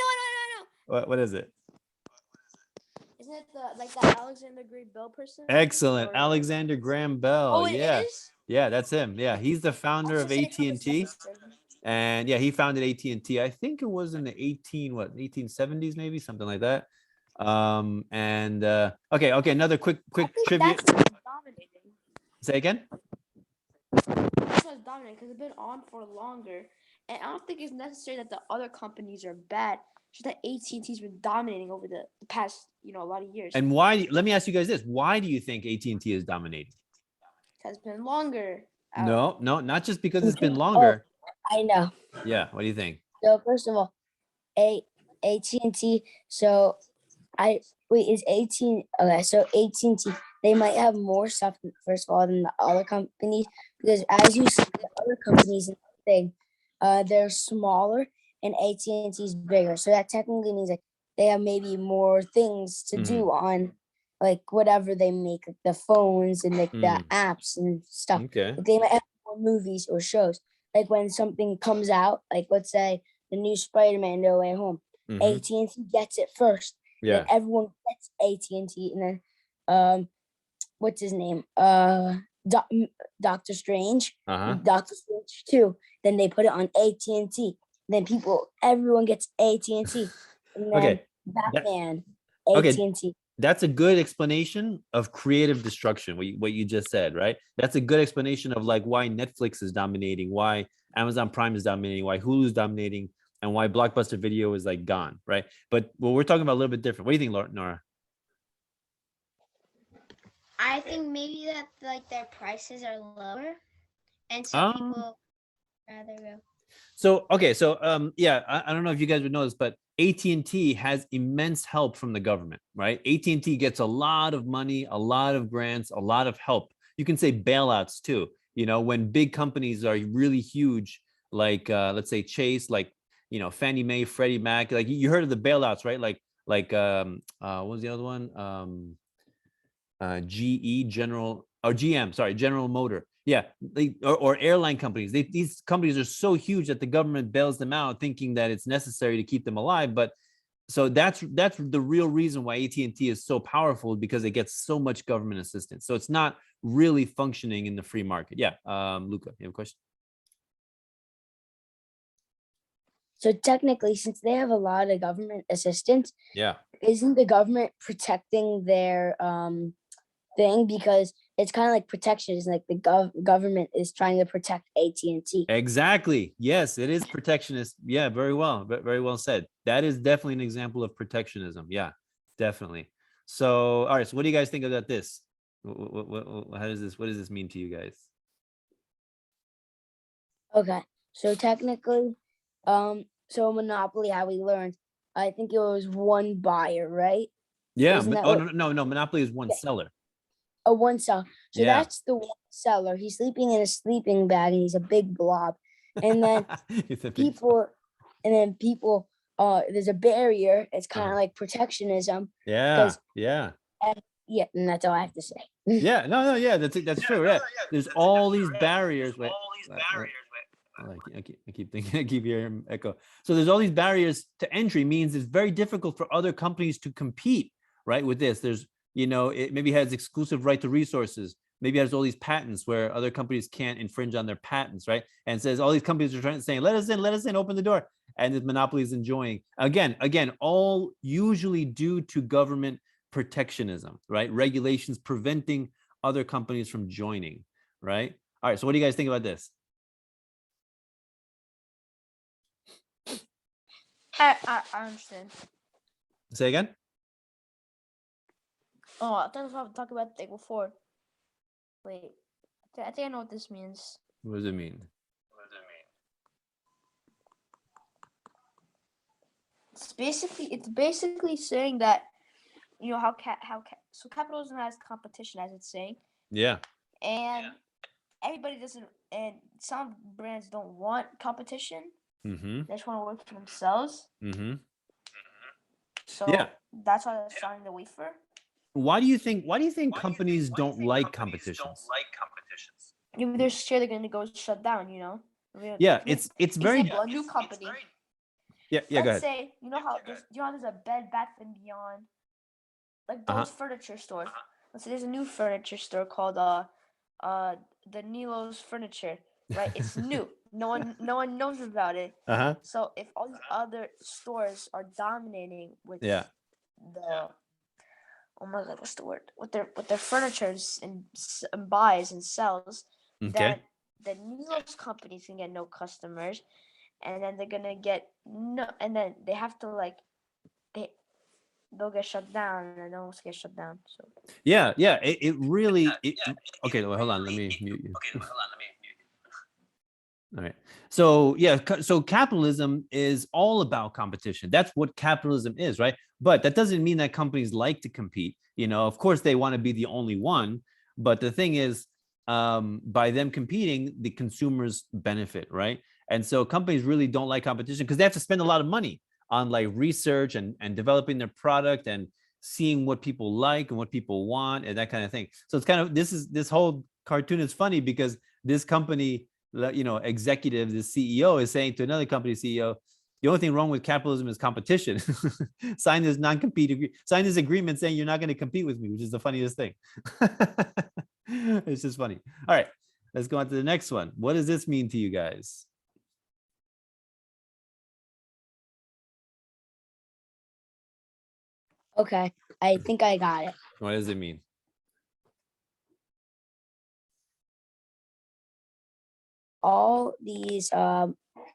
Speaker 4: know.
Speaker 1: What is it?
Speaker 4: Isn't it the Alexander Graham Bell person?
Speaker 1: Excellent.
Speaker 4: Or-
Speaker 1: Alexander Graham Bell.
Speaker 4: Oh, it
Speaker 1: Yeah.
Speaker 4: is?
Speaker 1: Yeah, that's him. Yeah, he's the founder of AT&T. And yeah, he founded AT&T. I think it was in the 1870s, maybe something like that. Okay, another quick trivia.
Speaker 4: That's what's dominating.
Speaker 1: Say again?
Speaker 4: That's what's dominating because it's been on for longer. And I don't think it's necessary that the other companies are bad. Just that AT&T's been dominating over the past, a lot of years.
Speaker 1: And why? Let me ask you guys this: why do you think AT&T is dominating?
Speaker 4: Has been longer.
Speaker 1: No, not just because it's been
Speaker 2: Oh,
Speaker 1: longer.
Speaker 2: I know.
Speaker 1: Yeah. What do you think?
Speaker 2: So first of all, AT&T. So is 18 okay, so AT&T, they might have more stuff first of all than the other companies, because as you see the other companies in the thing, they're smaller and AT&T is bigger. So that technically means like they have maybe more things to do on like whatever they make, like the phones and like the apps and stuff.
Speaker 1: Okay.
Speaker 2: Like, they might have more movies or shows. Like when something comes out, like let's say the new Spider-Man No Way Home, AT&T gets it first.
Speaker 1: Yeah.
Speaker 2: Then everyone gets AT&T, and then what's his name? Doctor Strange. Doctor Strange 2. Then they put it on AT&T. Then everyone gets AT&T. And then
Speaker 1: Okay.
Speaker 2: Batman,
Speaker 1: Okay.
Speaker 2: AT&T.
Speaker 1: That's a good explanation of creative destruction. What you just said, right? That's a good explanation of like why Netflix is dominating, why Amazon Prime is dominating, why Hulu is dominating, and why Blockbuster Video is like gone, right? But what we're talking about a little bit different. What do you think, Nora?
Speaker 3: I think maybe that like their prices are lower, and so people rather go.
Speaker 1: So yeah, I don't know if you guys would know this, but AT&T has immense help from the government, right? AT&T gets a lot of money, a lot of grants, a lot of help. You can say bailouts too. When big companies are really huge, like let's say Chase, like Fannie Mae, Freddie Mac, like you heard of the bailouts, right? Like what was the other one? GE, General Motor. Yeah, or airline companies. These companies are so huge that the government bails them out, thinking that it's necessary to keep them alive. But so that's the real reason why AT&T is so powerful, because it gets so much government assistance. So it's not really functioning in the free market. Yeah, Luca, you have a question?
Speaker 2: So technically, since they have a lot of government assistance,
Speaker 1: Yeah,
Speaker 2: isn't the government protecting their thing? Because it's kind of like protectionism, like the government is trying to protect AT&T.
Speaker 1: exactly. Yes, it is protectionist. Yeah, very well said. That is definitely an example of protectionism. Yeah, definitely. So, all right. So, what do you guys think about this? What does this mean to you guys?
Speaker 2: Okay, so technically, so Monopoly, how we learned, I think it was one buyer, right?
Speaker 1: Yeah.
Speaker 2: Isn't that
Speaker 1: Oh,
Speaker 2: what?
Speaker 1: no. Monopoly is one
Speaker 2: Yeah.
Speaker 1: seller.
Speaker 2: One seller. So
Speaker 1: Yeah.
Speaker 2: that's the one seller. He's sleeping in a sleeping bag and he's a big blob. And then
Speaker 1: It's a big-
Speaker 2: people, there's a barrier. It's kind of like protectionism.
Speaker 1: Yeah.
Speaker 2: Yeah, and that's all I have to say.
Speaker 1: Yeah. No. Yeah. That's true. Yeah. There's all these barriers. Wait. I keep thinking, I keep hearing echo. So there's all these barriers to entry, means it's very difficult for other companies to compete, right? With this, there's, it maybe has exclusive right to resources. Maybe it has all these patents where other companies can't infringe on their patents, right? And says all these companies are trying to say, let us in, open the door. And the monopoly is enjoying. Again, all usually due to government protectionism, right? Regulations preventing other companies from joining, right? All right. So what do you guys think about this?
Speaker 4: I understand.
Speaker 1: Say again?
Speaker 4: Oh, I thought I was talking about the thing before. Wait, I think I know what this means.
Speaker 1: What does it mean?
Speaker 4: It's basically saying that so capitalism has competition, as it's saying.
Speaker 1: Yeah.
Speaker 4: And everybody doesn't, and some brands don't want competition.
Speaker 1: Mm-hmm.
Speaker 4: They just want to work for themselves.
Speaker 1: Mm-hmm.
Speaker 4: So
Speaker 1: Yeah.
Speaker 4: that's why they're starting the wafer.
Speaker 1: Why do you think companies don't like competitions?
Speaker 4: Maybe they're scared they're going to go shut down,
Speaker 1: Yeah, it's very
Speaker 4: example, a new company.
Speaker 1: yeah, go
Speaker 4: Let's
Speaker 1: ahead.
Speaker 4: say there's a Bed Bath and Beyond, like those furniture stores. Let's say there's a new furniture store called the Nilo's Furniture, right? It's new. No one knows about it. So if all these other stores are dominating with
Speaker 1: Yeah.
Speaker 4: the oh my god, what's the word? With their furniture and buys and sells,
Speaker 1: Okay.
Speaker 4: then the Nilo's companies can get no customers, and then they're gonna get no, and then they have to like they they'll get shut down, and no one's get shut down. So
Speaker 1: Yeah, it really okay, well, hold on, let me mute you. All right. So yeah, so capitalism is all about competition. That's what capitalism is, right? But that doesn't mean that companies like to compete. You know, of course they want to be the only one, but the thing is, by them competing, the consumers benefit, right? And so companies really don't like competition because they have to spend a lot of money on like research and developing their product and seeing what people like and what people want and that kind of thing. So it's kind of this whole cartoon is funny because this company, you know, executive, the CEO is saying to another company CEO, the only thing wrong with capitalism is competition. Sign this non-compete sign this agreement saying you're not going to compete with me, which is the funniest thing. It's just funny. All right, let's go on to the next one. What does this mean to you guys?
Speaker 2: Okay, I think I got it.
Speaker 1: What does it mean?
Speaker 2: All these,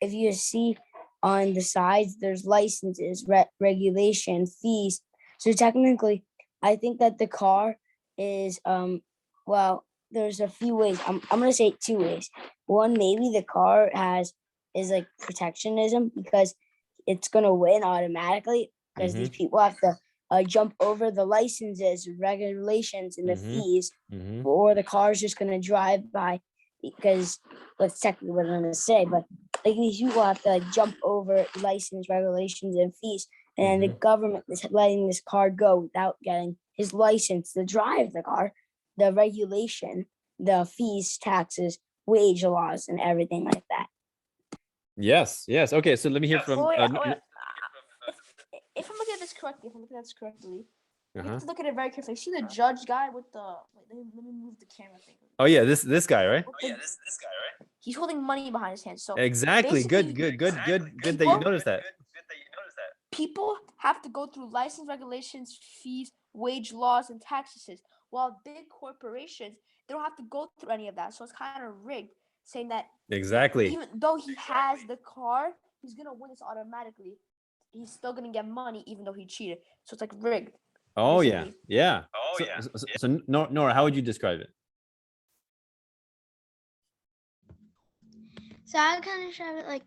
Speaker 2: if you see on the sides, there's licenses, regulation, fees. So technically, I think that the car is, well, there's a few ways. I'm gonna say two ways. One, maybe the car is like protectionism because it's gonna win automatically because these people have to jump over the licenses, regulations, and the fees, or the car's just gonna drive by because that's technically what I'm gonna say, but like these people have to like jump over license regulations and fees, and the government is letting this car go without getting his license to drive the car, the regulation, the fees, taxes, wage laws, and everything like that.
Speaker 1: Yes. Okay, so let me hear from
Speaker 4: if I'm looking at this correctly, you have to look at it very carefully. See the judge guy with the let me move the camera thing.
Speaker 1: oh yeah, this guy, right?
Speaker 4: He's holding money behind his hands. So
Speaker 1: Exactly. Good that you noticed that.
Speaker 4: People have to go through license regulations, fees, wage laws, and taxes. While big corporations, they don't have to go through any of that. So it's kind of rigged, saying that
Speaker 1: Exactly.
Speaker 4: even though he has the car, he's gonna win this automatically. He's still gonna get money even though he cheated. So it's like rigged.
Speaker 1: Oh
Speaker 4: basically.
Speaker 1: yeah. So Nora, how would you describe it?
Speaker 3: So I kind of describe it like,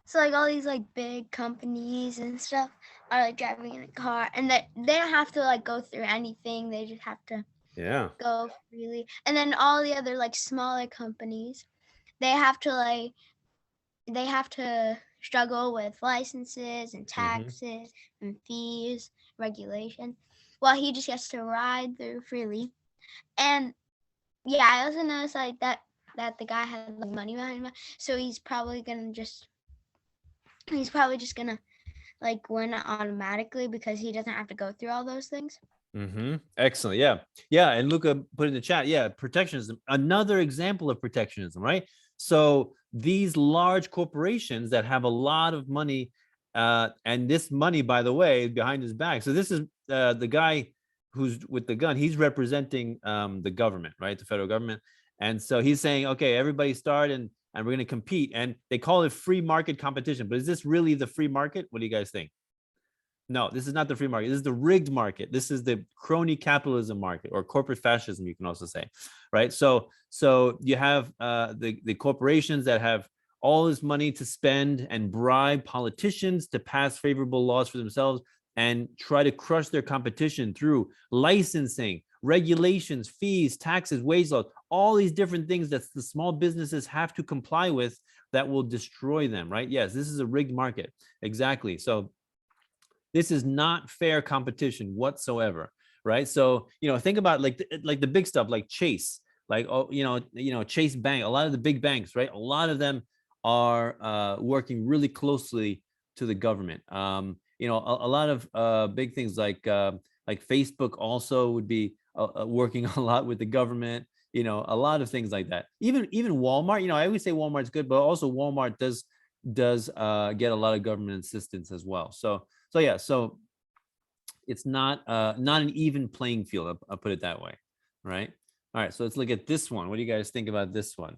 Speaker 3: so like all these like big companies and stuff are like driving in a car, and they don't have to like go through anything. They just have to go freely. And then all the other like smaller companies, they have to struggle with licenses and taxes and fees, regulations, while he just gets to ride through freely. And yeah, I also noticed like that the guy had like money behind him, so he's probably just gonna like win automatically because he doesn't have to go through all those things.
Speaker 1: Excellent. Yeah. And Luca put in the chat. Yeah, protectionism. Another example of protectionism, right? So these large corporations that have a lot of money, and this money, by the way, behind his back. So this is the guy who's with the gun. He's representing the government, right? The federal government. And so he's saying, okay, everybody start and we're going to compete. And they call it free market competition. But is this really the free market? What do you guys think? No, this is not the free market. This is the rigged market. This is the crony capitalism market, or corporate fascism, you can also say, right? So you have the corporations that have all this money to spend and bribe politicians to pass favorable laws for themselves and try to crush their competition through licensing, regulations, fees, taxes, wage laws, all these different things that the small businesses have to comply with that will destroy them, right? Yes, this is a rigged market. Exactly. So this is not fair competition whatsoever, right? So, you know, think about like the big stuff like Chase, like, oh, Chase Bank, a lot of the big banks, right? A lot of them are working really closely to the government. A lot of big things like Facebook also would be working a lot with the government. A lot of things like that. Even Walmart. I always say Walmart's good, but also Walmart does get a lot of government assistance as well. So yeah, so it's not an even playing field. I'll put it that way, right? All right, so let's look at this one. What do you guys think about this one?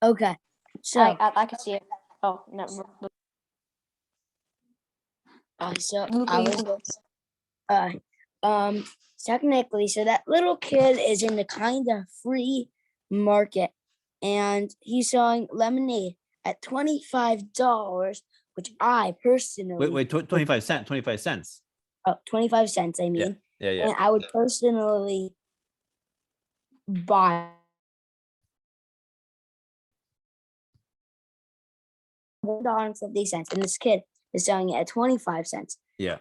Speaker 2: Okay, so
Speaker 4: I can see it. Oh, no.
Speaker 2: so
Speaker 4: Luca,
Speaker 2: I
Speaker 4: you
Speaker 2: was
Speaker 4: can go.
Speaker 2: technically, so that little kid is in the kind of free market, and he's selling lemonade at $25, which I personally
Speaker 1: Wait, 25 cents. 25 cents.
Speaker 2: 25 cents. I mean,
Speaker 1: Yeah.
Speaker 2: and I would personally buy $1.50, and this kid is selling it at 25 cents.
Speaker 1: Yeah.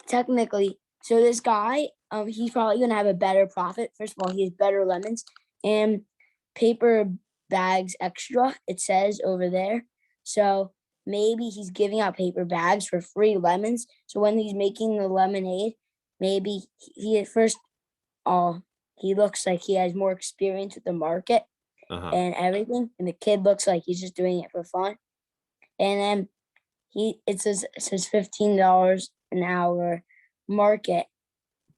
Speaker 2: Technically, so this guy, he's probably gonna have a better profit. First of all, he has better lemons and paper bags extra, it says over there. So maybe he's giving out paper bags for free lemons. So when he's making the lemonade, maybe he at first he looks like he has more experience with the market and everything, and the kid looks like he's just doing it for fun. And then it says $15 an hour market.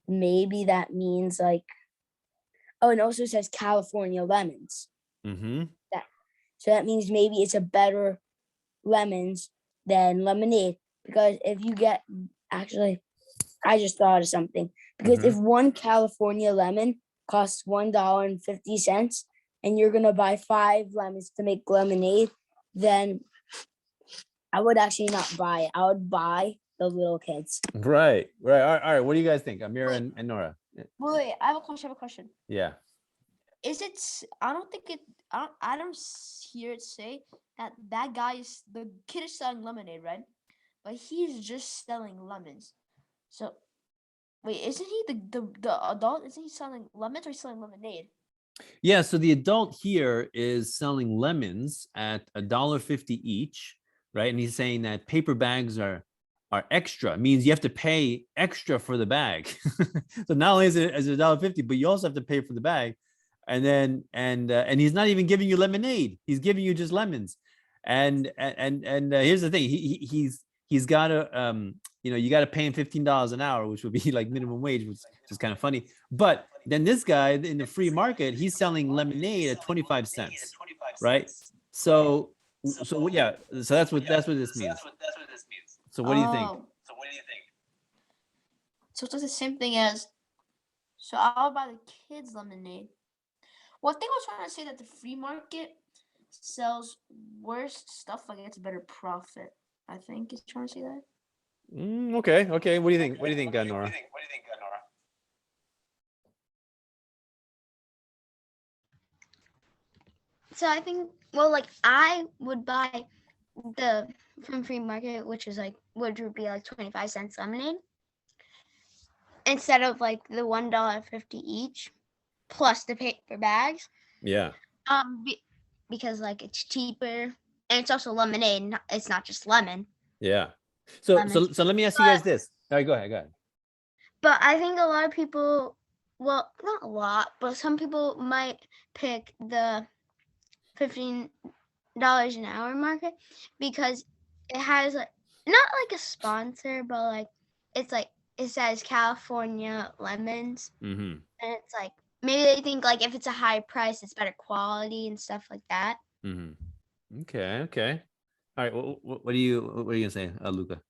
Speaker 2: Maybe that means like, oh, it also says California lemons. So that means maybe it's a better lemons than lemonade, because if you get, actually, I just thought of something, because if one California lemon costs $1.50 and you're gonna buy 5 lemons to make lemonade, then I would actually not buy it. I would buy the little kids.
Speaker 1: Right. All right. What do you guys think, Amira and Nora?
Speaker 4: Wait, I have a question.
Speaker 1: Yeah.
Speaker 4: Is it? I don't think it. I don't hear it say that guy is the kid is selling lemonade, right? But he's just selling lemons. So, wait, isn't he the adult? Isn't he selling lemons or selling lemonade?
Speaker 1: Yeah. So the adult here is selling lemons at $1.50 each, right? And he's saying that paper bags are extra, means you have to pay extra for the bag. So not only is it as $1.50, but you also have to pay for the bag. And then and he's not even giving you lemonade. He's giving you just lemons. And here's the thing. He's got to you got to pay him $15 an hour, which would be like minimum wage, which is kind of funny. But then this guy in the free market, he's selling lemonade at 25 cents, right? So yeah, so that's what this means. So what do you think?
Speaker 4: So it's the same thing as. So I'll buy the kids lemonade. One thing I was trying to say that the free market sells worse stuff, like it's better profit. I think he's trying to say that.
Speaker 1: Okay. What do you think? What do you think, Nora?
Speaker 3: So I think, well, like I would buy the from free market, which would be like 25 cents lemonade, instead of like the $1.50 each plus the paper bags.
Speaker 1: Yeah.
Speaker 3: Because like it's cheaper and it's also lemonade. It's not just lemon.
Speaker 1: Yeah. So let me ask you guys this. All right, go ahead.
Speaker 3: But I think a lot of people, well, not a lot, but some people might pick the $15 an hour market because it has like not like a sponsor, but like it's like it says California lemons, and it's like maybe they think like if it's a high price, it's better quality and stuff like that.
Speaker 1: Okay. All right. What are you gonna say, Luca?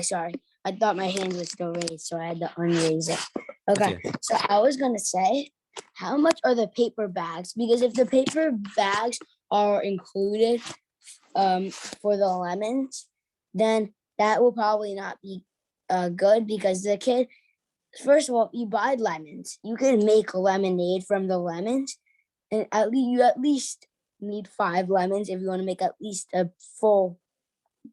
Speaker 2: Sorry, I thought my hand was still raised, so I had to unraise it. Okay, so I was gonna say, how much are the paper bags? Because if the paper bags are included for the lemons, then that will probably not be good because the kid, first of all, if you buy lemons, you can make lemonade from the lemons, and you at least need 5 lemons if you want to make at least a full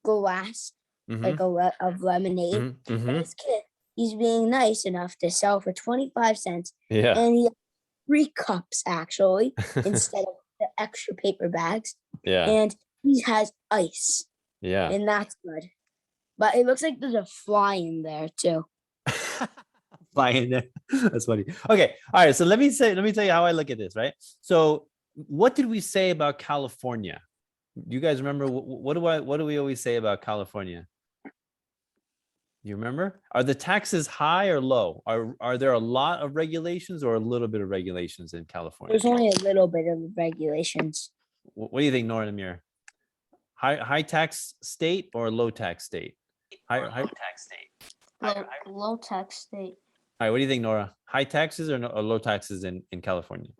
Speaker 2: glass like of lemonade. And this kid, he's being nice enough to sell for 25 cents,
Speaker 1: Yeah.
Speaker 2: and he has 3 cups actually instead of the extra paper bags.
Speaker 1: Yeah.
Speaker 2: And he has ice,
Speaker 1: Yeah.
Speaker 2: and that's good. But it looks like there's a fly in there too.
Speaker 1: Fly in there. That's funny. Okay. All right. So let me tell you how I look at this, right? So what did we say about California? You guys remember what do we always say about California? You remember? Are the taxes high or low? Are there a lot of regulations or a little bit of regulations in California?
Speaker 2: There's only a little bit of regulations.
Speaker 1: What do you think, Nora Namir? High tax state or low tax state? High tax state.
Speaker 4: Low tax state.
Speaker 1: All right, what do you think, Nora? High taxes or low taxes in California?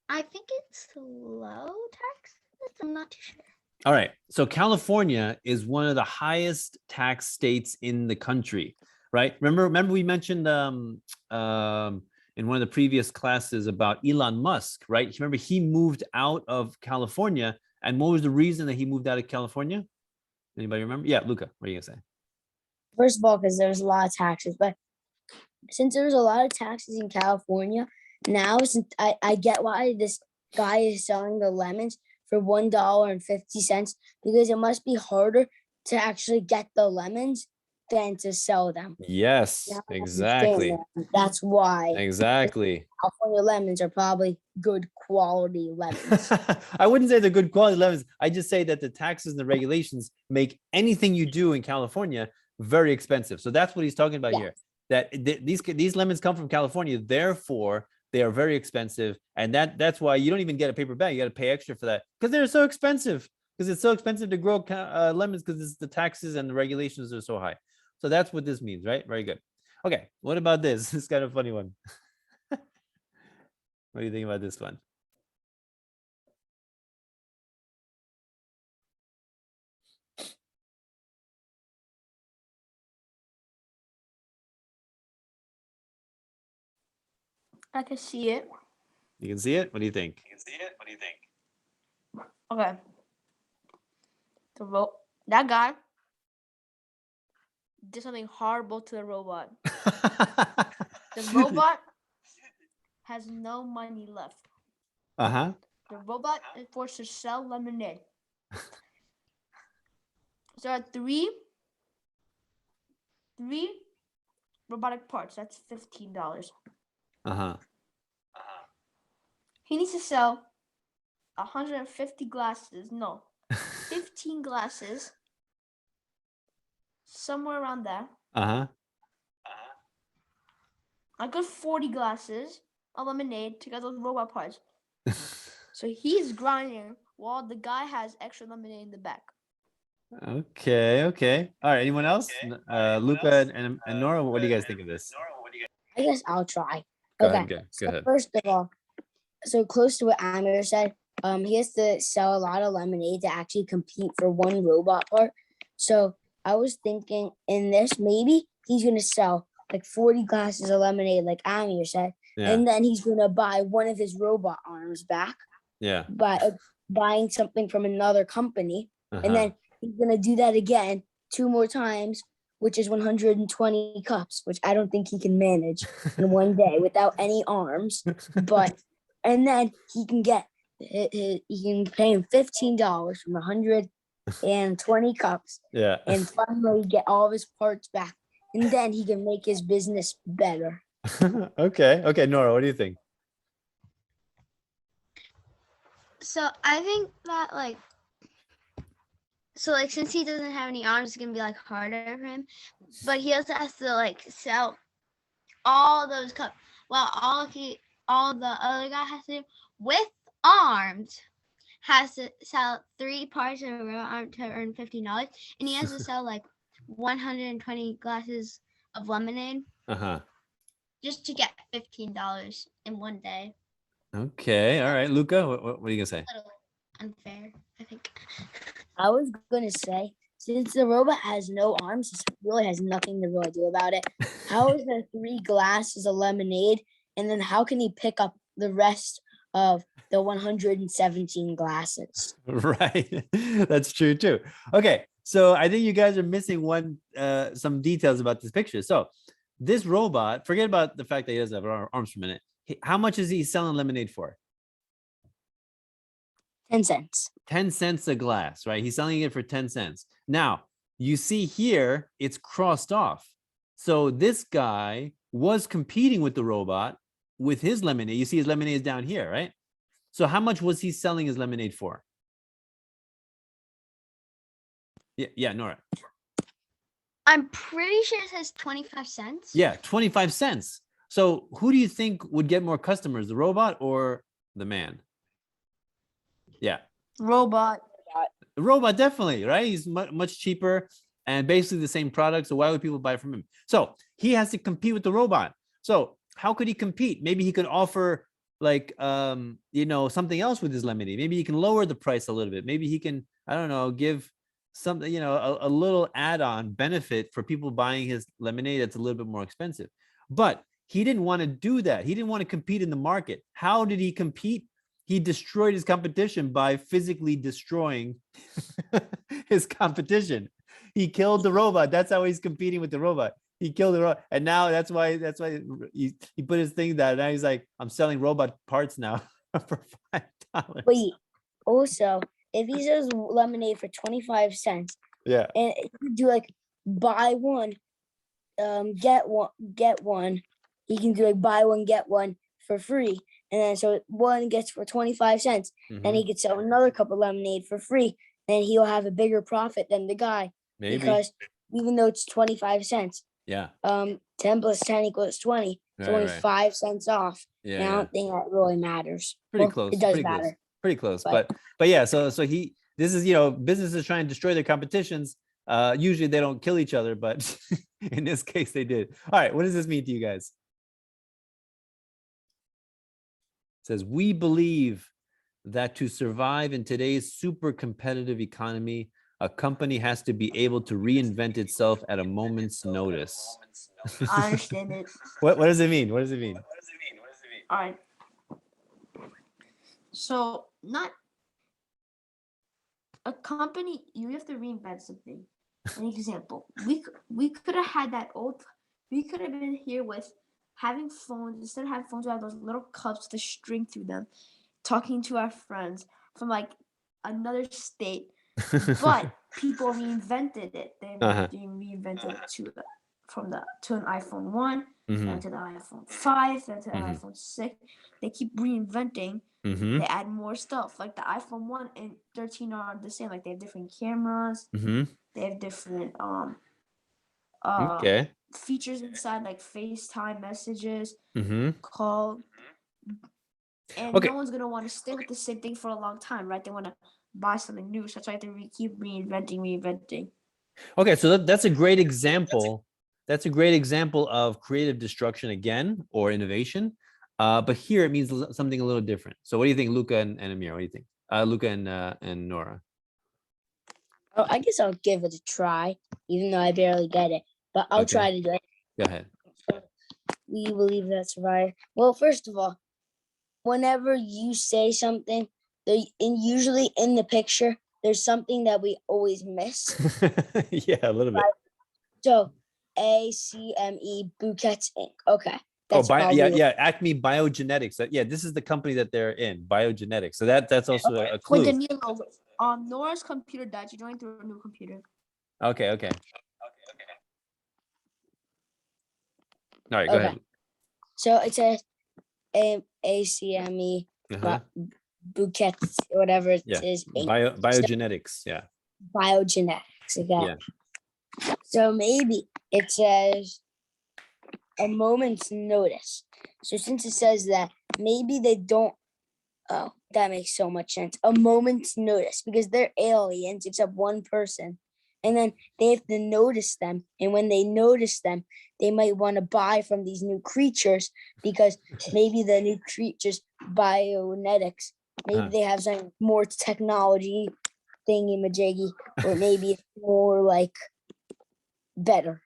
Speaker 3: I think it's low taxes. I'm not too sure.
Speaker 1: All right. So California is one of the highest tax states in the country, right? Remember we mentioned in one of the previous classes about Elon Musk, right? Remember he moved out of California, and what was the reason that he moved out of California? Anybody remember? Yeah, Luca, what are you gonna say?
Speaker 2: First of all, because there's a lot of taxes, but since there's a lot of taxes in California, now since I get why this guy is selling the lemons for $1.50, because it must be harder to actually get the lemons than to sell them.
Speaker 1: Yes,
Speaker 2: Now I
Speaker 1: exactly.
Speaker 2: understand that. That's why
Speaker 1: Exactly.
Speaker 2: California lemons are probably good quality lemons.
Speaker 1: I wouldn't say they're good quality lemons. I just say that the taxes and the regulations make anything you do in California very expensive. So that's what he's talking about here. That these lemons come from California, therefore they are very expensive, and that's why you don't even get a paper bag. You got to pay extra for that because they're so expensive. Because it's so expensive to grow lemons because the taxes and the regulations are so high. So that's what this means, right? Very good. Okay, what about this? This is kind of a funny one. What do you think about this one?
Speaker 4: I can see it.
Speaker 1: You can see it? What do you think?
Speaker 4: Okay. That guy did something horrible to the robot. The robot has no money left.
Speaker 1: Uh-huh.
Speaker 4: The robot is forced to sell lemonade. So there are three robotic parts. That's $15.
Speaker 1: Uh-huh.
Speaker 4: He needs to sell 150 glasses. No, 15 glasses. Somewhere around there.
Speaker 1: Uh-huh.
Speaker 4: A good 40 glasses of lemonade to get those robot parts. So he's grinding while the guy has extra lemonade in the back.
Speaker 1: Okay. All right. Anyone else? Luca and Nora, what do you guys think of this?
Speaker 2: I guess I'll try.
Speaker 1: Go
Speaker 2: Okay.
Speaker 1: ahead. Go ahead.
Speaker 2: First of all, so close to what Amir said, he has to sell a lot of lemonade to actually compete for one robot part. So I was thinking in this, maybe he's gonna sell like 40 glasses of lemonade, like Amir said, and then he's gonna buy one of his robot arms back.
Speaker 1: Yeah.
Speaker 2: By buying something from another company, and then he's gonna do that again 2 more times, which is 120 cups, which I don't think he can manage in one day without any arms. But and then he can pay him $15 from 120 cups.
Speaker 1: Yeah.
Speaker 2: And finally get all of his parts back, and then he can make his business better.
Speaker 1: Okay, Nora, what do you think?
Speaker 3: So I think that since he doesn't have any arms, it's gonna be like harder for him. But he also has to like sell all those cups. Well, all the other guy has to do with arms has to sell 3 parts of a robot arm to earn $15, and he has to sell like 120 glasses of lemonade just to get $15 in one day.
Speaker 1: Okay, all right, Luca, what are you gonna say?
Speaker 3: unfair, I think.
Speaker 2: I was gonna say, since the robot has no arms, this really has nothing to really do about it. How is there 3 glasses of lemonade, and then how can he pick up the rest of the 117 glasses?
Speaker 1: Right. That's true too. Okay. So I think you guys are missing some details about this picture. So this robot, forget about the fact that he doesn't have arms for a minute. How much is he selling lemonade for?
Speaker 2: 10 cents.
Speaker 1: 10 cents a glass, right? He's selling it for 10 cents. Now, you see here, it's crossed off. So this guy was competing with the robot with his lemonade. You see his lemonade is down here, right? So how much was he selling his lemonade for? Yeah, Nora.
Speaker 3: I'm pretty sure it says 25 cents.
Speaker 1: Yeah, 25 cents. So who do you think would get more customers, the robot or the man? Yeah.
Speaker 4: Robot.
Speaker 1: The robot, definitely, right? He's much cheaper and basically the same product. So why would people buy from him? So he has to compete with the robot. So how could he compete? Maybe he could offer like, something else with his lemonade. Maybe he can lower the price a little bit. Maybe he can, I don't know, give something, a little add-on benefit for people buying his lemonade that's a little bit more expensive. But he didn't want to do that. He didn't want to compete in the market. How did he compete? He destroyed his competition by physically destroying his competition. He killed the robot. That's how he's competing with the robot. He killed the robot. And now that's why he put his thing down. Now he's like, I'm selling robot parts now for $5.
Speaker 2: Wait, also, if he sells lemonade for 25 cents,
Speaker 1: Yeah.
Speaker 2: and you do like buy one, get one, he can do like buy one, get one for free. And then so one gets for 25 cents, and he could sell another cup of lemonade for free. Then he'll have a bigger profit than the guy.
Speaker 1: Maybe.
Speaker 2: Because even though it's 25 cents,
Speaker 1: yeah,
Speaker 2: 10 plus 10 equals 20. It's only
Speaker 1: right.
Speaker 2: 5 cents off.
Speaker 1: Yeah,
Speaker 2: and I don't think that really matters.
Speaker 1: Pretty
Speaker 2: Well,
Speaker 1: close.
Speaker 2: It does
Speaker 1: pretty
Speaker 2: matter.
Speaker 1: Close. Pretty close.
Speaker 2: But
Speaker 1: yeah, so this is, businesses trying to destroy their competitions. Usually they don't kill each other, but in this case they did. All right, what does this mean to you guys? It says, we believe that to survive in today's super competitive economy, a company has to be able to reinvent itself at a moment's notice.
Speaker 4: I understand it.
Speaker 1: What does it mean? What does it mean?
Speaker 4: All right. So not a company, you have to reinvent something. An example, we could have had that we could have been here with having phones. Instead of having phones, we have those little cups with a string through them, talking to our friends from like another state. But people reinvented it. They reinvented it to an iPhone 1, then to the iPhone 5, then to the iPhone 6. They keep reinventing. They add more stuff. Like the iPhone 1 and 13 are the same. Like they have different cameras. They have different features inside, like FaceTime messages, call. And no one's gonna want to stay with the same thing for a long time, right? They want to buy something new. So that's why they keep reinventing.
Speaker 1: Okay, so that's a great example. That's a great example of creative destruction again, or innovation. But here it means something a little different. So what do you think, Luca and Amir? What do you think? Luca and Nora.
Speaker 2: Oh, I guess I'll give it a try, even though I barely get it. But I'll try to do it.
Speaker 1: Go ahead.
Speaker 2: We believe that survive. Well, first of all, whenever you say something, usually in the picture, there's something that we always miss.
Speaker 1: Yeah, a little bit.
Speaker 2: So, ACME Bouquets Inc. Okay.
Speaker 1: Acme Biogenetics. Yeah, this is the company that they're in, Biogenetics. So that's also a clue.
Speaker 4: Wait, Danilo, Nora's computer died. She joined through a new computer.
Speaker 1: Okay. All right, go ahead.
Speaker 2: So it says ACME Bouquets, whatever it is.
Speaker 1: Biogenetics. Yeah.
Speaker 2: Biogenetics again. Yeah. So maybe it says a moment's notice. So since it says that, maybe they don't. Oh, that makes so much sense. A moment's notice, because they're aliens except one person. And then they have to notice them. And when they notice them, they might want to buy from these new creatures, because maybe the new creatures, Biogenetics, Maybe they have some more technology thingy majiggy, or maybe it's more like better.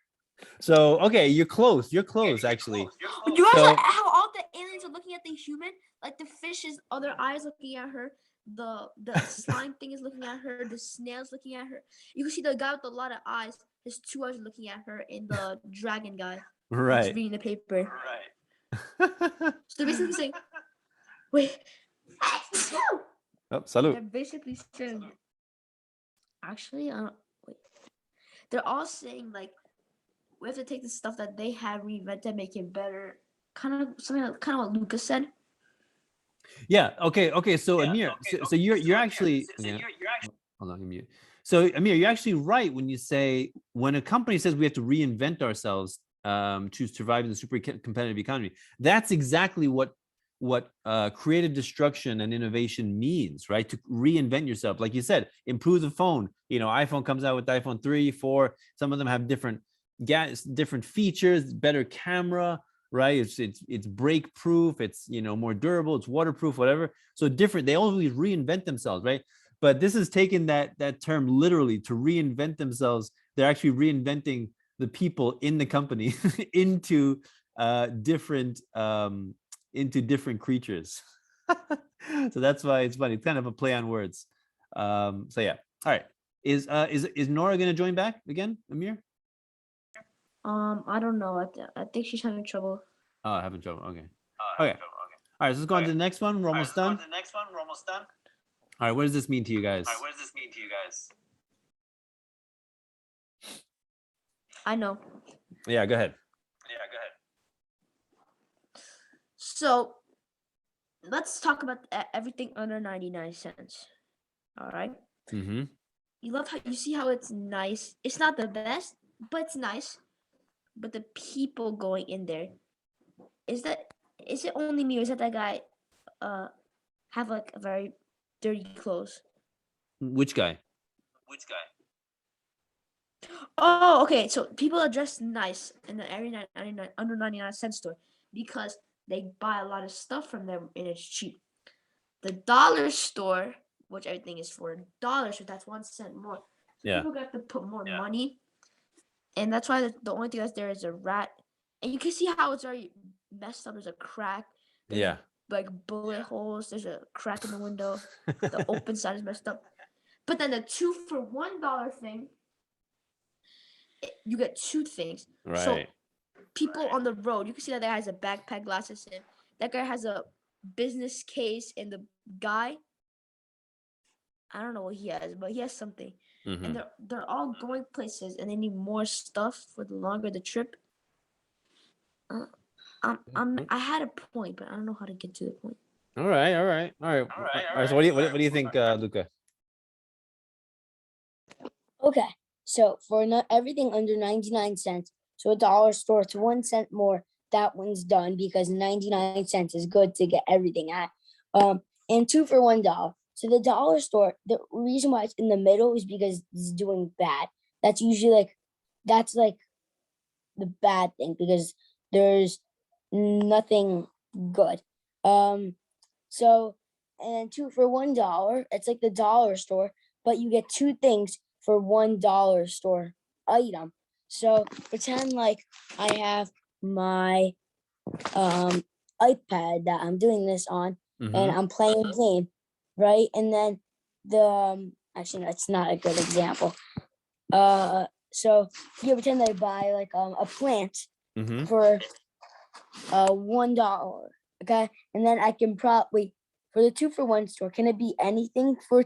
Speaker 1: So okay, you're close. You're close actually.
Speaker 4: You guys
Speaker 1: So-
Speaker 4: how all the aliens are looking at the human, like the fish's other eyes looking at her, the slime thing is looking at her, the snail's looking at her. You can see the guy with a lot of eyes, his 2 eyes looking at her, and the dragon guy who's
Speaker 1: Right.
Speaker 4: reading the paper. So they're basically saying, wait,
Speaker 1: Oh, salute.
Speaker 4: they're basically saying, actually, wait. They're all saying like we have to take the stuff that they have, reinvent it, make it better. Kind of something like, kind of what Lucas said.
Speaker 1: Yeah. Okay. So Amir, so you're actually hold on, mute. So Amir, you're actually right when you say when a company says we have to reinvent ourselves to survive in the super competitive economy. That's exactly what creative destruction and innovation means, right? To reinvent yourself, like you said, improve the phone. You know, iPhone comes out with iPhone 3, 4. Some of them have different features, better camera, right? It's break proof, it's more durable, it's waterproof, whatever. So different, they always reinvent themselves, right? But this is taking that term literally, to reinvent themselves. They're actually reinventing the people in the company into different creatures. So that's why it's funny. It's kind of a play on words. So yeah. All right. Is Nora going to join back again, Amir?
Speaker 4: I don't know. I think she's having trouble.
Speaker 1: Oh, having trouble. Okay. Okay. All right. So let's go on to the next one. We're almost done. All right. What does this mean to you guys?
Speaker 4: I know.
Speaker 1: Yeah. Go ahead.
Speaker 4: So let's talk about everything under 99 cents. All right.
Speaker 1: Mm-hmm.
Speaker 4: You see how it's nice. It's not the best, but it's nice. But the people going in there, is it only me, or is that guy have like a very dirty clothes?
Speaker 1: Which guy?
Speaker 4: Oh, okay. So people are dressed nice in the area 99 under 99 cent store because they buy a lot of stuff from them and it's cheap. The dollar store, which everything is for $1, so that's 1 cent more. So
Speaker 1: Yeah.
Speaker 4: people got to put more money, and that's why the only thing that's there is a rat, and you can see how it's already messed up. There's a crack. There's
Speaker 1: Yeah.
Speaker 4: like bullet holes. There's a crack in the window. The open side is messed up. But then the 2 for $1 thing, you get 2 things.
Speaker 1: Right.
Speaker 4: So people on the road, you can see that guy has a backpack, glasses in. That guy has a business case, and the guy, I don't know what he has, but he has something.
Speaker 1: Mm-hmm.
Speaker 4: And they're all going places, and they need more stuff for the longer the trip. I had a point, but I don't know how to get to the point.
Speaker 1: All right. So what do you think, Luca?
Speaker 2: Okay, so for everything under 99 cents, so a dollar store to 1 cent more, that one's done because 99 cents is good to get everything at. And 2 for $1. So the dollar store, the reason why it's in the middle is because it's doing bad. That's usually that's the bad thing because there's nothing good. So, and 2 for $1, it's like the dollar store, but you get 2 things for $1 store item. So pretend like I have my iPad that I'm doing this on, and I'm playing a game, right? And then the actually no, it's not a good example. So you pretend that I buy like a plant for $1, okay? And then I can probably, for the 2 for 1 store, can it be anything for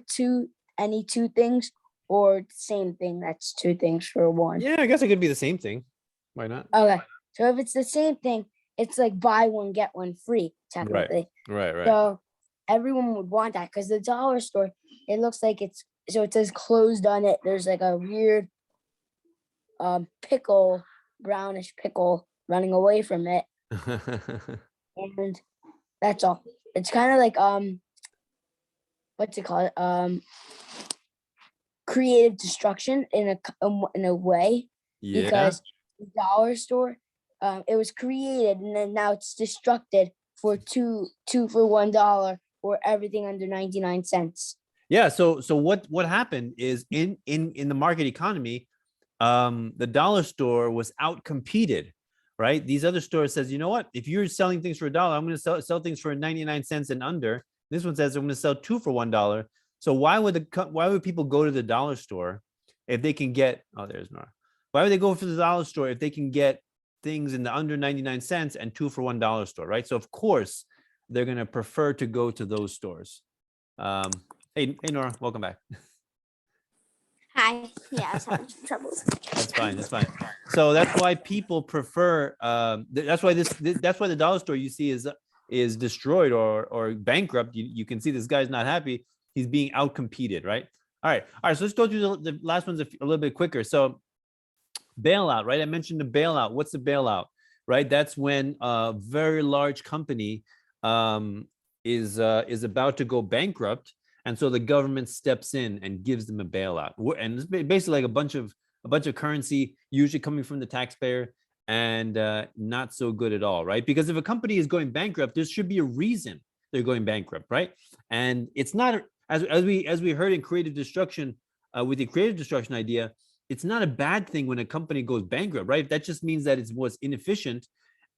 Speaker 2: any 2 things, or the same thing that's 2 things for 1?
Speaker 1: Yeah, I guess it could be the same thing. Why not?
Speaker 2: Okay, so if it's the same thing, it's like buy one get one free technically.
Speaker 1: Right.
Speaker 2: So everyone would want that because the dollar store, it looks like it says closed on it. There's like a weird pickle, brownish pickle running away from it. And that's all. It's kind of like what's it called? Creative destruction in a way.
Speaker 1: Yeah.
Speaker 2: Because the dollar store, it was created and then now it's destructed for two for $1 or everything under 99 cents?
Speaker 1: Yeah. So what happened is in the market economy, the dollar store was out competed, right? These other stores says, you know what? If you're selling things for $1, I'm going to sell things for 99 cents and under. This one says I'm going to sell 2 for $1. So why would people go to the dollar store if they can get? Oh, there's Nora. Why would they go for the dollar store if they can get things in the under 99 cents and 2 for $1 store, right? So of course they're going to prefer to go to those stores. Hey Nora, welcome back.
Speaker 3: Hi. Yeah, I was having some troubles.
Speaker 1: That's fine. That's fine. So that's why people prefer. That's why that's why the dollar store you see is destroyed or bankrupt. You can see this guy's not happy. He's being out competed, right? All right. So let's go through the last ones a little bit quicker. So bailout, right? I mentioned the bailout. What's the bailout, right? That's when a very large company is about to go bankrupt. And so the government steps in and gives them a bailout. And it's basically like a bunch of currency, usually coming from the taxpayer, and not so good at all, right? Because if a company is going bankrupt, there should be a reason they're going bankrupt, right? And it's not, as we heard in creative destruction, with the creative destruction idea, it's not a bad thing when a company goes bankrupt, right? That just means that it was inefficient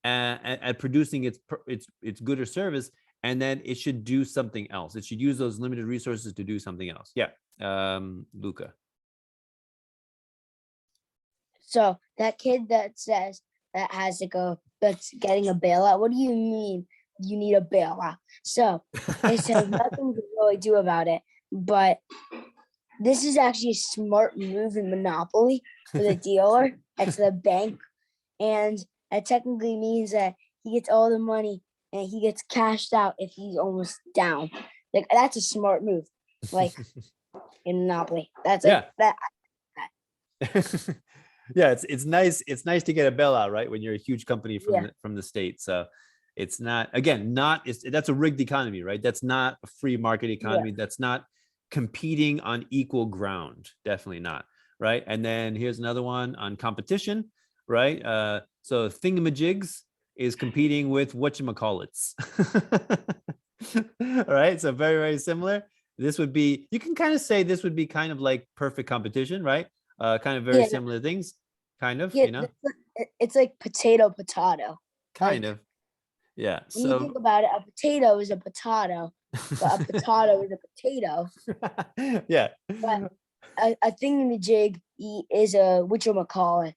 Speaker 1: at producing its good or service, and then it should do something else. It should use those limited resources to do something else. Yeah, Luca.
Speaker 2: So that kid that says that has to go, that's getting a bailout. What do you mean you need a bailout? So it says nothing to really do about it, but this is actually a smart move in Monopoly for the dealer. It's the bank, and that technically means that he gets all the money and he gets cashed out if he's almost down. Like, that's a smart move. Like in Monopoly, that's like that.
Speaker 1: Yeah, it's nice. It's nice to get a bailout, right? When you're a huge company from the state. So it's not, again, that's a rigged economy, right? That's not a free market economy. Yeah. That's not competing on equal ground. Definitely not, right? And then here's another one on competition, right? So thingamajigs is competing with whatchamacallits. All right, so very, very similar. This would be, you can kind of say this would be kind of like perfect competition, right? Kind of very similar things, kind of, you know?
Speaker 2: It's like potato.
Speaker 1: Kind of, yeah.
Speaker 2: When you think about it, a potato is a potato, but a potato is a potato.
Speaker 1: Yeah.
Speaker 2: But a thingamajig is a whatchamacallit,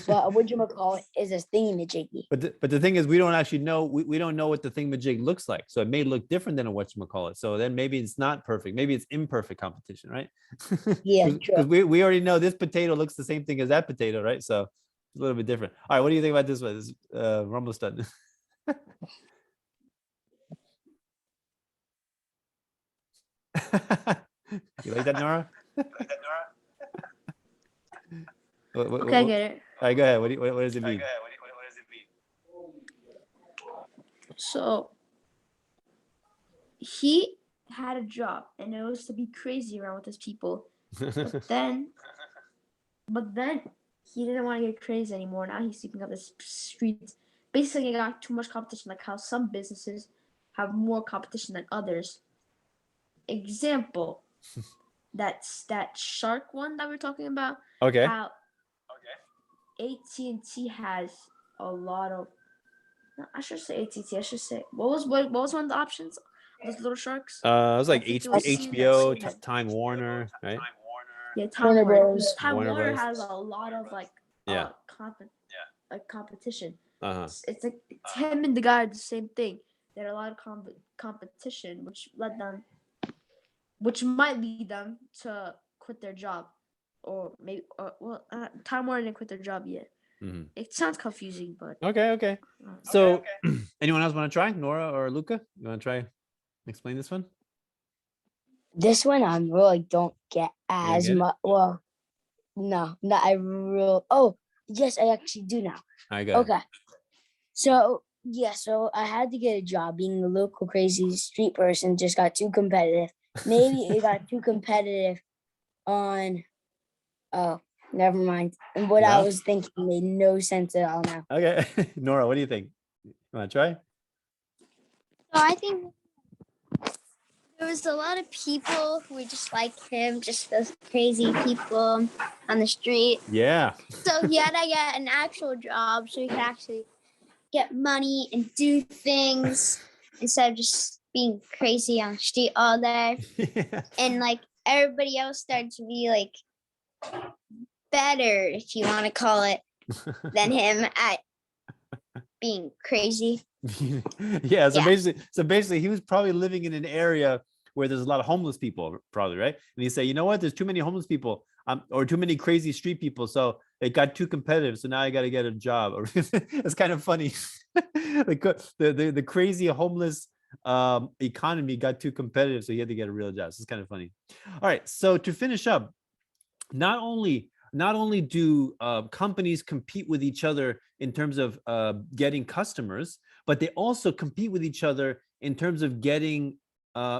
Speaker 2: but a whatchamacallit is a thingamajiggy.
Speaker 1: But the thing is, we don't actually know. We don't know what the thingamajig looks like, so it may look different than a whatchamacallit. So then maybe it's not perfect. Maybe it's imperfect competition, right?
Speaker 2: Yeah,
Speaker 1: because we already know this potato looks the same thing as that potato, right? So it's a little bit different. All right, what do you think about this one? This we're almost done. You like that, Nora?
Speaker 4: Okay, I get it.
Speaker 1: All right, go ahead. What does it mean?
Speaker 4: So he had a job, and it was to be crazy around with his people. But then he didn't want to get crazy anymore. Now he's sweeping up the streets. Basically, he got too much competition, like how some businesses have more competition than others. Example, that's that shark one that we're talking about.
Speaker 1: Okay.
Speaker 4: How AT&T has a lot of. No, I should say AT&T. I should say what was one of the options? Those little sharks.
Speaker 1: It was like HBO, Time Warner, right?
Speaker 4: Yeah, Time Warner.
Speaker 2: Bros.
Speaker 4: Time Warner has a lot of like competition. It's like him and the guy are the same thing. There are a lot of competition, which might lead them to quit their job, or maybe Time Warner didn't quit their job yet. Mm-hmm. It sounds confusing, but
Speaker 1: okay. So, anyone else want to try? Nora or Luca? You want to try? Explain this one.
Speaker 2: This one I really don't get as much. Well, no, I really. Oh, yes, I actually do now.
Speaker 1: I got
Speaker 2: okay. So I had to get a job. Being a local crazy street person just got too competitive. Maybe it got too competitive on. Oh, never mind. And what I was thinking made no sense at all now.
Speaker 1: Okay, Nora, what do you think? You want to try?
Speaker 3: So I think was a lot of people who were just like him, just those crazy people on the street.
Speaker 1: Yeah.
Speaker 3: So he had to get an actual job so he could actually get money and do things instead of just being crazy on the street all day. And like everybody else started to be like better, if you want to call it, than him at being crazy.
Speaker 1: Yeah. So
Speaker 3: Yeah.
Speaker 1: basically, he was probably living in an area where there's a lot of homeless people, probably, right? And he said, you know what? There's too many homeless people, or too many crazy street people. So it got too competitive. So now I got to get a job. It's kind of funny. The crazy homeless economy got too competitive, so he had to get a real job. So it's kind of funny. All right. So to finish up, not only do companies compete with each other in terms of getting customers, but they also compete with each other in terms of getting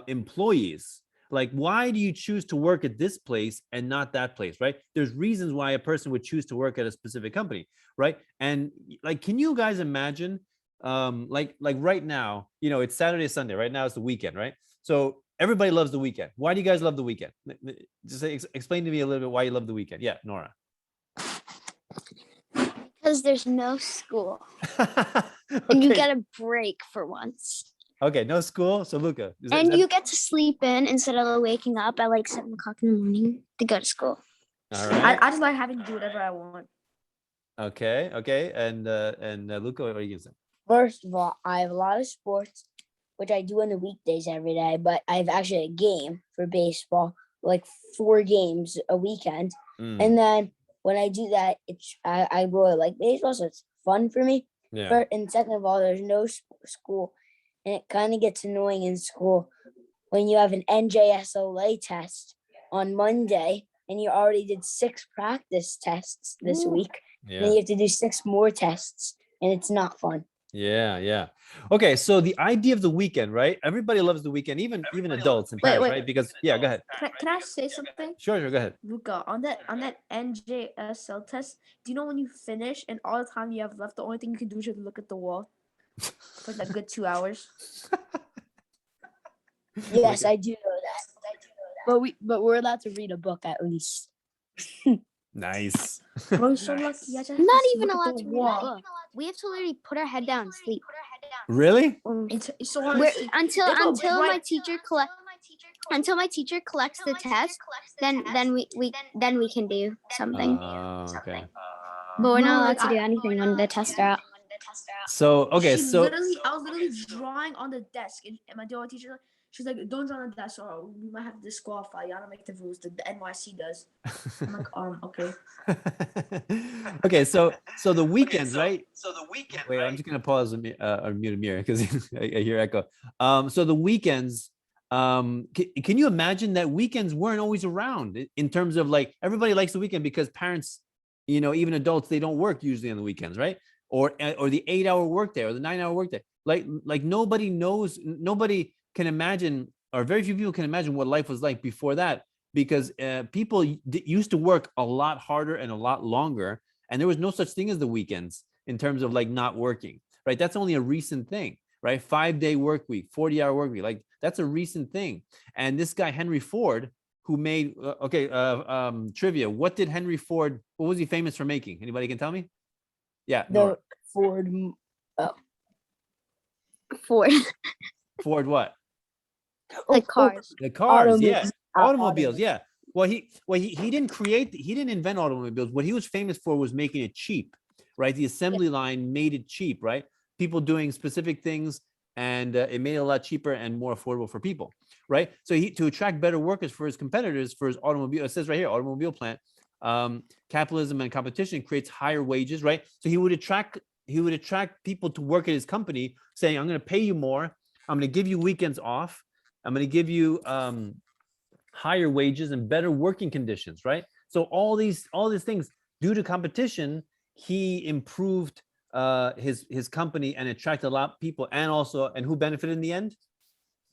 Speaker 1: employees. Like, why do you choose to work at this place and not that place, right? There's reasons why a person would choose to work at a specific company, right? And like, can you guys imagine, like right now, it's Saturday, Sunday. Right now it's the weekend, right? So everybody loves the weekend. Why do you guys love the weekend? Just explain to me a little bit why you love the weekend. Yeah, Nora.
Speaker 3: Because there's no school. And you get a break for once.
Speaker 1: Okay, no school. So Luca.
Speaker 3: And you get to sleep in instead of waking up at like 7 o'clock in the morning to go to school.
Speaker 1: All right.
Speaker 4: I just like having to do whatever I want.
Speaker 1: Okay. And Luca, what are you gonna say?
Speaker 2: First of all, I have a lot of sports, which I do on the weekdays every day, but I have actually a game for baseball, like 4 games a weekend. And then when I do that, I really like baseball, so it's fun for me.
Speaker 1: Yeah.
Speaker 2: And second of all, there's no school, and it kind of gets annoying in school when you have an NJSOA test on Monday and you already did 6 practice tests this week.
Speaker 1: Yeah.
Speaker 2: Then you have to do 6 more tests, and it's not fun.
Speaker 1: Yeah. Okay, so the idea of the weekend, right? Everybody loves the weekend, even adults and parents, right? Because go ahead.
Speaker 4: Can I say something?
Speaker 1: Sure, go ahead.
Speaker 4: Luca, on that NJSL test, do you know when you finish and all the time you have left, the only thing you can do is just look at the wall for like a good 2 hours?
Speaker 2: Yes, I do know that. But we're allowed to read a book at least.
Speaker 1: Nice.
Speaker 4: Bro, you're so lucky. I just
Speaker 3: Not
Speaker 4: just
Speaker 3: even
Speaker 4: look at
Speaker 3: allowed
Speaker 4: the
Speaker 3: to read a
Speaker 4: wall.
Speaker 3: book. We have to literally put our head down and sleep.
Speaker 1: Really?
Speaker 4: It's so hard to sleep.
Speaker 3: Until my teacher collects the test, then we can do something.
Speaker 1: Okay.
Speaker 3: But we're not allowed to do anything when the tests are out.
Speaker 1: So
Speaker 4: I was literally drawing on the desk, and my teacher, she's like, "Don't draw on the desk, or we might have to disqualify you. I don't make the rules. The NYC does." I'm like, okay.
Speaker 1: Okay, so the weekends, right? Wait, I'm just gonna pause and mute Amir because I hear echo. So the weekends, can you imagine that weekends weren't always around in terms of like everybody likes the weekend because parents, even adults, they don't work usually on the weekends, right? Or the 8-hour workday or the 9-hour workday. Like nobody can imagine, or very few people can imagine what life was like before that, because people used to work a lot harder and a lot longer, and there was no such thing as the weekends in terms of like not working, right? That's only a recent thing, right? 5-day work week, 40-hour work week, like that's a recent thing. And this guy Henry Ford, who made trivia, what was he famous for making? Anybody can tell me? Yeah,
Speaker 2: The Ford.
Speaker 1: Ford what?
Speaker 3: Like cars.
Speaker 1: The cars, yeah.
Speaker 2: Automobiles.
Speaker 1: Yeah. Well, he didn't invent automobiles. What he was famous for was making it cheap, right? The assembly line made it cheap, right? People doing specific things, and it made it a lot cheaper and more affordable for people, right? So to attract better workers for his competitors, for his automobile, it says right here, automobile plant, capitalism and competition creates higher wages, right? So he would attract people to work at his company, saying, I'm going to pay you more, I'm going to give you weekends off, I'm going to give you higher wages and better working conditions, right? So all these things, due to competition, he improved his company and attracted a lot of people, and who benefited in the end?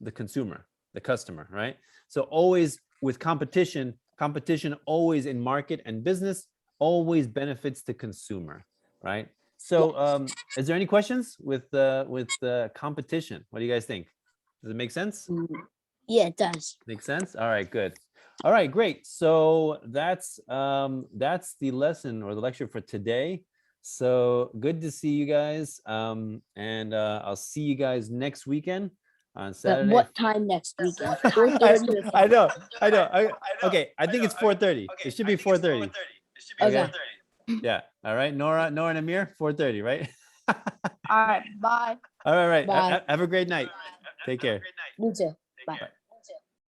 Speaker 1: The consumer, the customer, right? So always with competition always in market and business always benefits the consumer, right? So is there any questions with competition? What do you guys think? Does it make sense?
Speaker 2: Yeah, it does.
Speaker 1: Make sense? All right, good. All right, great. So that's the lesson or the lecture for today. So good to see you guys. And I'll see you guys next weekend on
Speaker 2: But
Speaker 1: Saturday.
Speaker 2: what time next weekend? 4:30 or
Speaker 1: I
Speaker 2: 5?
Speaker 1: know. Okay, I think it's 4:30. It should be 4:30.
Speaker 2: Okay.
Speaker 1: Yeah. All right, Nora and Amir, 4:30, right?
Speaker 4: All right, bye.
Speaker 1: All right.
Speaker 2: Bye.
Speaker 1: Have a great night. Take care.
Speaker 2: You too. Bye.